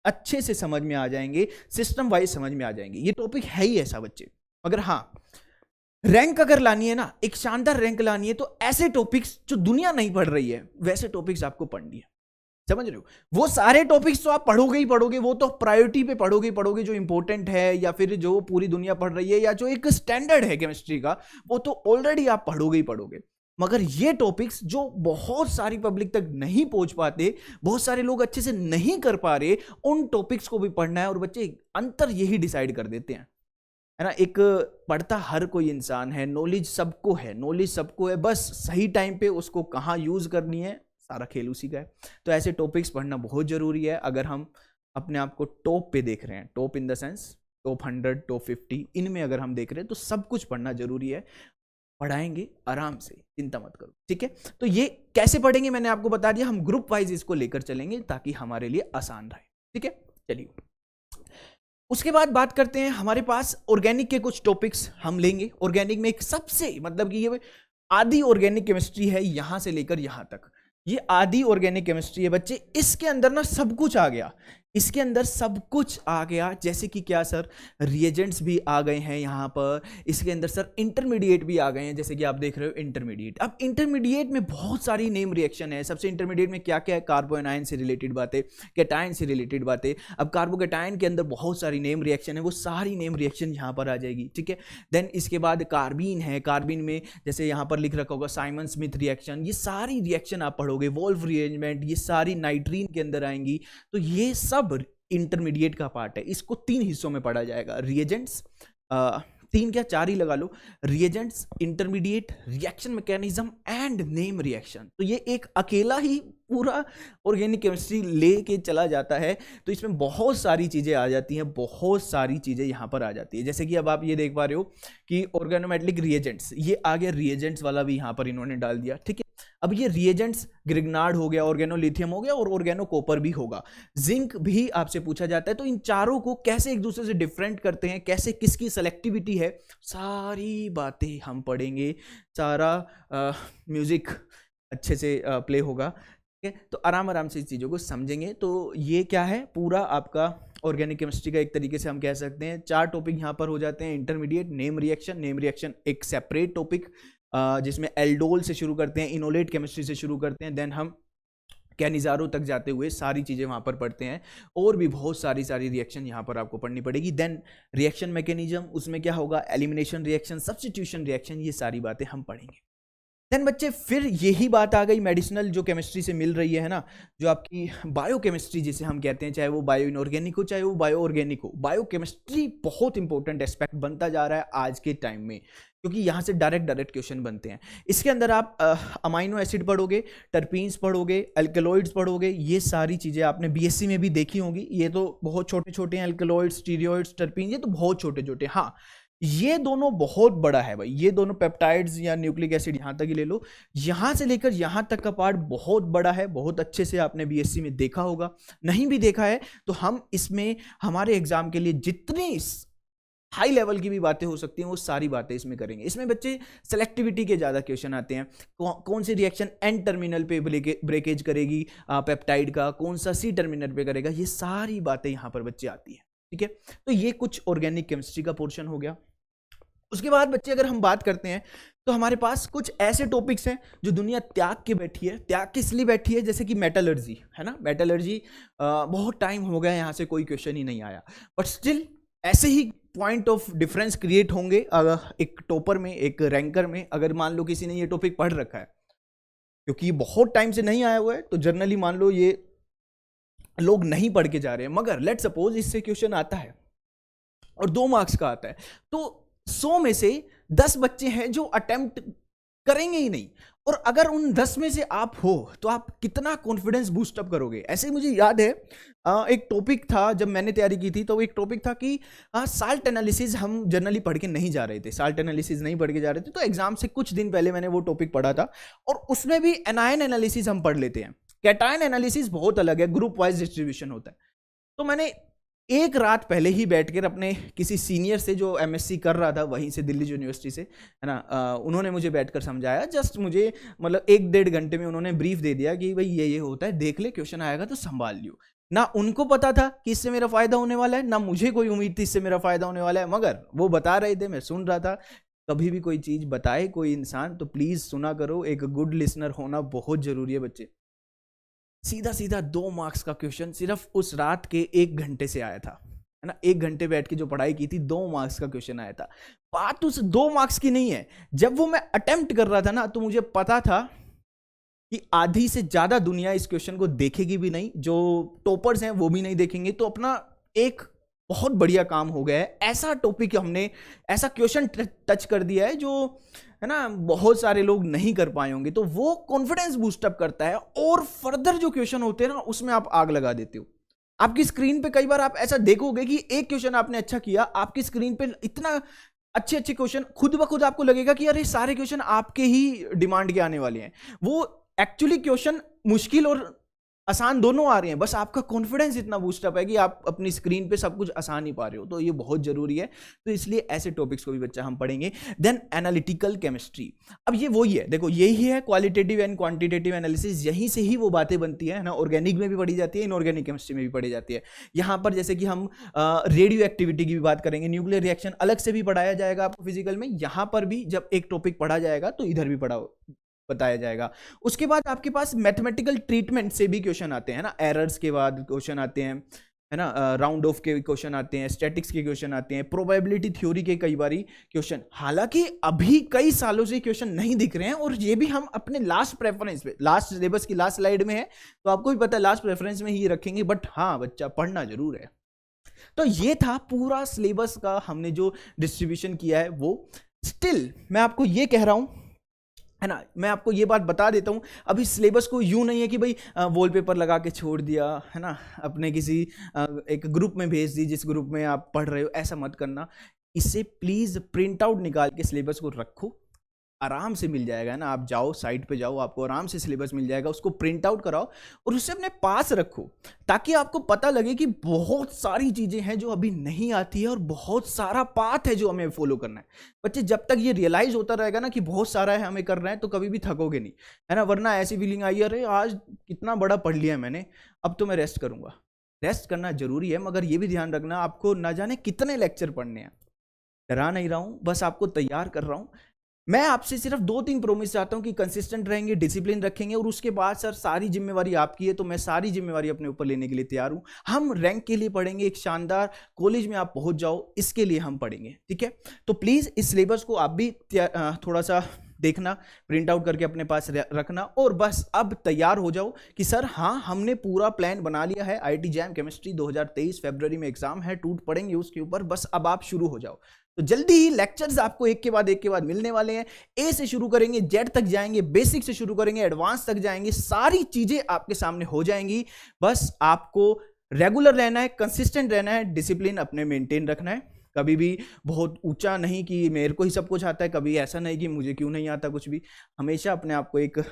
[SPEAKER 4] अच्छे से समझ में आ जाएंगे, सिस्टम वाइज समझ में आ जाएंगे। ये टॉपिक है ही ऐसा बच्चे। मगर हाँ, रैंक अगर लानी है ना, एक शानदार रैंक लानी है, तो ऐसे टॉपिक्स जो दुनिया नहीं पढ़ रही है, वैसे टॉपिक्स आपको पढ़नी है। समझ रहे हो? वो सारे टॉपिक्स तो आप पढ़ोगे ही पढ़ोगे, वो तो प्रायोरिटी पे पढ़ोगे ही पढ़ोगे, जो इंपॉर्टेंट है या फिर जो पूरी दुनिया पढ़ रही है, या जो एक स्टैंडर्ड है केमिस्ट्री का, वो तो ऑलरेडी आप पढ़ोगे ही पढ़ोगे। मगर ये टॉपिक्स जो बहुत सारी पब्लिक तक नहीं पहुंच पाते, बहुत सारे लोग अच्छे से नहीं कर पा रहे, उन टॉपिक्स को भी पढ़ना है। और बच्चे अंतर यही डिसाइड कर देते हैं, है ना। एक पढ़ता हर कोई इंसान है, नॉलेज सबको है, नॉलेज सबको है, बस सही टाइम पे उसको कहाँ यूज करनी है, सारा खेल उसी का है। तो ऐसे टॉपिक्स पढ़ना बहुत जरूरी है। अगर हम अपने आप को टॉप पे देख रहे हैं, top in the sense top 100, top 50, इनमें अगर हम देख रहे हैं, तो सब कुछ पढ़ना जरूरी है। पढ़ाएंगे आराम से, चिंता मत करो, ठीक है। तो ये कैसे पढ़ेंगे मैंने आपको बता दिया, हम ग्रुप वाइज इसको लेकर चलेंगे ताकि हमारे लिए आसान रहे, ठीक है। चलिए, उसके बाद बात करते हैं, हमारे पास ऑर्गेनिक के कुछ टॉपिक्स हम लेंगे। ऑर्गेनिक में एक सबसे मतलब कि ये आदि ऑर्गेनिक केमिस्ट्री है, यहां से लेकर यहां तक, ये आदि ऑर्गेनिक केमिस्ट्री है बच्चे। इसके अंदर ना सब कुछ आ गया, इसके अंदर सब कुछ आ गया। जैसे कि क्या सर, रिएजेंट्स भी आ गए हैं यहाँ पर, इसके अंदर सर इंटरमीडिएट भी आ गए हैं, जैसे कि आप देख रहे हो इंटरमीडिएट। अब इंटरमीडिएट में बहुत सारी नेम रिएक्शन है। सबसे इंटरमीडिएट में क्या क्या है, कार्बोएनायन से रिलेटेड बातें, कैटायन से रिलेटेड बातें। अब कार्बोकैटायन के अंदर बहुत सारी नेम रिएक्शन है, वो सारी नेम रिएक्शन यहाँ पर आ जाएगी, ठीक है। देन इसके बाद कार्बीन है, कार्बीन में जैसे यहाँ पर लिख रखा होगा साइमन स्मिथ रिएक्शन, ये सारी रिएक्शन आप पढ़ोगे। वोल्फ रिअरेंजमेंट, ये सारी नाइट्रीन के अंदर आएंगी। तो ये सब इंटरमीडिएट का पार्ट है। इसको 3 हिस्सों में पढ़ा जाएगा, रिएजेंट्स, 3 क्या 4 ही लगा लो, reagents, intermediate, reaction mechanism and name reaction. तो ये एक अकेला ही पूरा ऑर्गेनिक केमिस्ट्री लेके चला जाता है। तो इसमें बहुत सारी चीजें आ जाती हैं, बहुत सारी चीजें यहाँ पर आ जाती है। जैसे कि अब आप ये देख पा रहे हो कि ऑर्गेनोमेटेलिक रिएजेंट्स, ये आ गया, रिएजेंट्स वाला भी यहाँ पर इन्होंने डाल दिया, ठीक है। अब ये रिएजेंट्स ग्रिग्नार्ड हो गया, ऑर्गेनोलिथियम हो गया और ऑर्गेनो कॉपर भी होगा, जिंक भी आपसे पूछा जाता है। तो इन चारों को कैसे एक दूसरे से डिफरेंट करते हैं, कैसे किसकी सेलेक्टिविटी है, सारी बातें हम पढ़ेंगे। सारा म्यूजिक अच्छे से प्ले होगा, ठीक है? तो आराम आराम से इस चीज़ों को समझेंगे। तो ये क्या है, पूरा आपका ऑर्गेनिक केमिस्ट्री का एक तरीके से हम कह सकते हैं 4 टॉपिक यहाँ पर हो जाते हैं। इंटरमीडिएट नेम रिएक्शन एक सेपरेट टॉपिक जिसमें एल्डोल से शुरू करते हैं, इनोलेट केमिस्ट्री से शुरू करते हैं, देन हम कैनिजारो तक जाते हुए सारी चीज़ें वहाँ पर पढ़ते हैं। और भी बहुत सारी रिएक्शन यहाँ पर आपको पढ़नी पड़ेगी। देन रिएक्शन मैकेनिज्म, उसमें क्या होगा, एलिमिनेशन रिएक्शन, सब्स्टिट्यूशन रिएक्शन, ये सारी बातें हम पढ़ेंगे। देन बच्चे फिर यही बात आ गई मेडिसिनल जो केमिस्ट्री से मिल रही है ना, जो आपकी बायोकेमिस्ट्री जिसे हम कहते हैं, चाहे वो बायो इनऑर्गेनिक हो चाहे वो बायो ऑर्गेनिक हो, बायोकेमिस्ट्री बहुत इंपॉर्टेंट एस्पेक्ट बनता जा रहा है आज के टाइम में, क्योंकि यहाँ से डायरेक्ट क्वेश्चन बनते हैं। इसके अंदर आप अमाइनो एसिड पढ़ोगे, टर्पीन्स पढ़ोगे, एल्कलॉइड्स पढ़ोगे, ये सारी चीज़ें आपने बीएससी में भी देखी होंगी। ये तो बहुत छोटे छोटे हैं, एल्कलॉइड्स, स्टीरियोइड्स, टर्पीन, ये तो बहुत छोटे छोटे। हाँ, ये दोनों बहुत बड़ा है भाई, ये दोनों पेप्टाइड्स या न्यूक्लिक एसिड यहाँ तक ही ले लो, यहाँ से लेकर यहाँ तक का पार्ट बहुत बड़ा है। बहुत अच्छे से आपने बीएससी में देखा होगा, नहीं भी देखा है तो हम इसमें हमारे एग्जाम के लिए जितनी हाई लेवल की भी बातें हो सकती हैं वो सारी बातें इसमें करेंगे। इसमें बच्चे सेलेक्टिविटी के ज़्यादा क्वेश्चन आते हैं, कौन सी रिएक्शन एन टर्मिनल पे ब्रेकेज करेगी पेप्टाइड का, कौन सा सी टर्मिनल पे करेगा, ये सारी बातें यहाँ पर बच्चे आती हैं, ठीक है? तो ये कुछ ऑर्गेनिक केमिस्ट्री का पोर्शन हो गया। उसके बाद बच्चे अगर हम बात करते हैं तो हमारे पास कुछ ऐसे टॉपिक्स हैं जो दुनिया त्याग के बैठी है। त्याग किस लिए बैठी है? जैसे कि मेटलर्जी है ना, मेटलर्जी बहुत टाइम हो गया यहाँ से कोई क्वेश्चन ही नहीं आया, बट स्टिल ऐसे ही पॉइंट ऑफ डिफरेंस क्रिएट होंगे एक टॉपर में, एक रैंकर में। अगर मान लो किसी ने ये टॉपिक पढ़ रखा है, क्योंकि ये बहुत टाइम से नहीं आया हुआ है, तो जनरली मान लो ये लोग नहीं पढ़ के जा रहे हैं, मगर लेट सपोज इससे क्वेश्चन आता है और 2 मार्क्स का आता है, तो 100 में से 10 बच्चे हैं जो अटेम्प्ट करेंगे ही नहीं। और अगर उन 10 में से आप हो तो आप कितना कॉन्फिडेंस बूस्ट अप करोगे। ऐसे मुझे याद है एक टॉपिक था जब मैंने तैयारी की थी, तो एक टॉपिक था कि साल्ट एनालिसिस हम जनरली पढ़ के नहीं जा रहे थे, साल्ट एनालिसिस नहीं पढ़ के जा रहे थे। तो एग्जाम से कुछ दिन पहले मैंने वो टॉपिक पढ़ा था, और उसमें भी एनायन एनालिसिस हम पढ़ लेते हैं। कैटायन एनालिसिस बहुत अलग है, ग्रुप वाइज डिस्ट्रीब्यूशन होता है। तो मैंने एक रात पहले ही बैठकर अपने किसी सीनियर से जो एमएससी कर रहा था वहीं से, दिल्ली यूनिवर्सिटी से, है ना, उन्होंने मुझे बैठकर समझाया। जस्ट मुझे मतलब 1-1.5 घंटे में उन्होंने ब्रीफ दे दिया कि भाई ये होता है, देख ले, क्वेश्चन आएगा तो संभाल लियो। ना उनको पता था कि इससे मेरा फायदा होने वाला है, ना मुझे कोई उम्मीद थी इससे मेरा फायदा होने वाला है, मगर वो बता रहे थे, मैं सुन रहा था। कभी भी कोई चीज़ बताए कोई इंसान तो प्लीज़ सुना करो, एक गुड लिसनर होना बहुत ज़रूरी है बच्चे। सीधा सीधा 2 मार्क्स का क्वेश्चन सिर्फ उस रात के 1 घंटे से आया था, है ना। 1 घंटे बैठ के जो पढ़ाई की थी, 2 मार्क्स का क्वेश्चन आया था। बात उस 2 मार्क्स की नहीं है, जब वो मैं अटेम्प्ट कर रहा था ना, तो मुझे पता था कि आधी से ज्यादा दुनिया इस क्वेश्चन को देखेगी भी नहीं, जो टॉपर्स हैं वो भी नहीं देखेंगे। तो अपना एक बहुत बढ़िया काम हो गया है, ऐसा टॉपिक हमने, ऐसा क्वेश्चन टच कर दिया है जो, है ना, बहुत सारे लोग नहीं कर पाए होंगे। तो वो कॉन्फिडेंस बूस्ट अप करता है, और फर्दर जो क्वेश्चन होते हैं ना, उसमें आप आग लगा देते हो। आपकी स्क्रीन पे कई बार आप ऐसा देखोगे कि एक क्वेश्चन आपने अच्छा किया, आपकी स्क्रीन पे इतना अच्छे अच्छे क्वेश्चन, खुद ब खुद आपको लगेगा कि अरे सारे क्वेश्चन आपके ही डिमांड के आने वाले हैं। वो एक्चुअली क्वेश्चन मुश्किल और आसान दोनों आ रहे हैं, बस आपका कॉन्फिडेंस इतना बूस्ट अप है कि आप अपनी स्क्रीन पे सब कुछ आसान ही पा रहे हो। तो ये बहुत जरूरी है, तो इसलिए ऐसे टॉपिक्स को भी बच्चा हम पढ़ेंगे। देन एनालिटिकल केमिस्ट्री, अब ये वही है, देखो यही है क्वालिटेटिव एंड क्वांटिटेटिव एनालिसिस, यहीं से ही वो बातें बनती है ना। ऑर्गेनिक में भी पढ़ी जाती है, इनऑर्गेनिक केमिस्ट्री में भी पढ़ी जाती है। यहाँ पर जैसे कि हम रेडियो एक्टिविटी की भी बात करेंगे, न्यूक्लियर रिएक्शन अलग से भी पढ़ाया जाएगा आपको फिजिकल में। यहाँ पर भी जब एक टॉपिक पढ़ा जाएगा तो इधर भी बताया जाएगा। उसके बाद आपके पास मैथमेटिकल ट्रीटमेंट से भी क्वेश्चन आते हैं ना, एरर्स के बाद क्वेश्चन आते हैं, है ना, राउंड ऑफ के क्वेश्चन आते हैं, स्टैटिक्स के क्वेश्चन आते हैं, प्रोबेबिलिटी थ्योरी के कई बारी क्वेश्चन। हालांकि अभी कई सालों से क्वेश्चन नहीं दिख रहे हैं, और ये भी हम अपने लास्ट प्रेफरेंस पे, लास्ट सिलेबस की लास्ट स्लाइड में है, तो आपको भी पता है लास्ट प्रेफरेंस में ही रखेंगे, बट हाँ बच्चा पढ़ना जरूर है। तो ये था पूरा सिलेबस का हमने जो डिस्ट्रीब्यूशन किया है वो। स्टिल मैं आपको ये कह रहा हूं, है ना, मैं आपको ये बात बता देता हूँ, अभी सिलेबस को यूं नहीं है कि भाई वॉलपेपर लगा के छोड़ दिया, है ना, अपने किसी एक ग्रुप में भेज दी जिस ग्रुप में आप पढ़ रहे हो, ऐसा मत करना। इसे प्लीज प्रिंट आउट निकाल के सिलेबस को रखो, आराम से मिल जाएगा ना। आप जाओ साइट पे जाओ, आपको आराम से सिलेबस मिल जाएगा, उसको प्रिंट आउट कराओ और उसे अपने पास रखो, ताकि आपको पता लगे कि बहुत सारी चीजें हैं जो अभी नहीं आती है और बहुत सारा पाथ है जो हमें फॉलो करना है। बच्चे जब तक ये रियलाइज होता रहेगा ना कि बहुत सारा है हमें करना है, तो कभी भी थकोगे नहीं, है ना। वरना ऐसी फीलिंग आई, अरे आज कितना बड़ा पढ़ लिया मैंने, अब तो मैं रेस्ट करूंगा। रेस्ट करना जरूरी है, मगर ये भी ध्यान रखना आपको ना जाने कितने लेक्चर पढ़ने हैं। डरा नहीं रहा हूं, बस आपको तैयार कर रहा हूं। मैं आपसे सिर्फ 2-3 प्रोमिस चाहता हूं कि कंसिस्टेंट रहेंगे, डिसिप्लिन रखेंगे, और उसके बाद सर सारी जिम्मेवारी आपकी है, तो मैं सारी जिम्मेवारी अपने ऊपर लेने के लिए तैयार हूं। हम रैंक के लिए पढ़ेंगे, एक शानदार कॉलेज में आप पहुंच जाओ, इसके लिए हम पढ़ेंगे, ठीक है। तो प्लीज इस सिलेबस को आप भी थोड़ा सा देखना, प्रिंट आउट करके अपने पास रखना, और बस अब तैयार हो जाओ कि सर हाँ हमने पूरा प्लान बना लिया है। आईआईटी जैम केमिस्ट्री 2023 फरवरी में एग्जाम है, टूट पड़ेंगे उसके ऊपर, बस अब आप शुरू हो जाओ। तो जल्दी ही लेक्चर्स आपको एक के बाद मिलने वाले हैं। ए से शुरू करेंगे, जेड तक जाएंगे, बेसिक से शुरू करेंगे, एडवांस तक जाएंगे, सारी चीजें आपके सामने हो जाएंगी। बस आपको रेगुलर रहना है, कंसिस्टेंट रहना है, डिसिप्लिन अपने मेंटेन रखना है। कभी भी बहुत ऊंचा नहीं कि मेरे को ही सब कुछ आता है, कभी ऐसा नहीं कि मुझे क्यों नहीं आता कुछ भी। हमेशा अपने आप को एक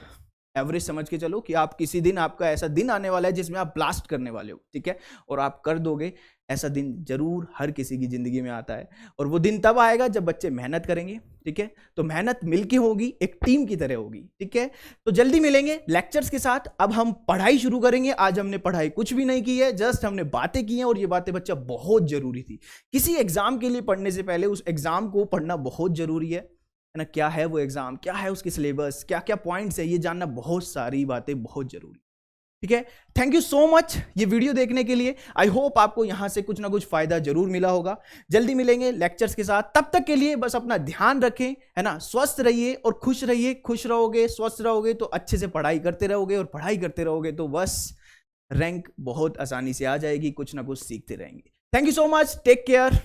[SPEAKER 4] एवरेज समझ के चलो कि आप किसी दिन, आपका ऐसा दिन आने वाला है जिसमें आप ब्लास्ट करने वाले हो, ठीक है, और आप कर दोगे। ऐसा दिन जरूर हर किसी की जिंदगी में आता है, और वो दिन तब आएगा जब बच्चे मेहनत करेंगे, ठीक है। तो मेहनत मिलके होगी, एक टीम की तरह होगी, ठीक है। तो जल्दी मिलेंगे लेक्चर्स के साथ। अब हम पढ़ाई शुरू करेंगे। आज हमने पढ़ाई कुछ भी नहीं की है, जस्ट हमने बातें की हैं, और ये बातें बच्चा बहुत जरूरी थी। किसी एग्जाम के लिए पढ़ने से पहले उस एग्जाम को पढ़ना बहुत जरूरी है ना। क्या है वो एग्जाम, क्या है उसकी सिलेबस, क्या क्या पॉइंट्स है, ये जानना, बहुत सारी बातें बहुत जरूरी, ठीक है। थैंक यू सो मच ये वीडियो देखने के लिए। आई होप आपको यहां से कुछ ना कुछ फायदा जरूर मिला होगा। जल्दी मिलेंगे लेक्चर्स के साथ, तब तक के लिए बस अपना ध्यान रखें, है ना। स्वस्थ रहिए और खुश रहिए। खुश रहोगे, स्वस्थ रहोगे तो अच्छे से पढ़ाई करते रहोगे, और पढ़ाई करते रहोगे तो बस रैंक बहुत आसानी से आ जाएगी, कुछ ना कुछ सीखते रहेंगे। Thank you so much, take care.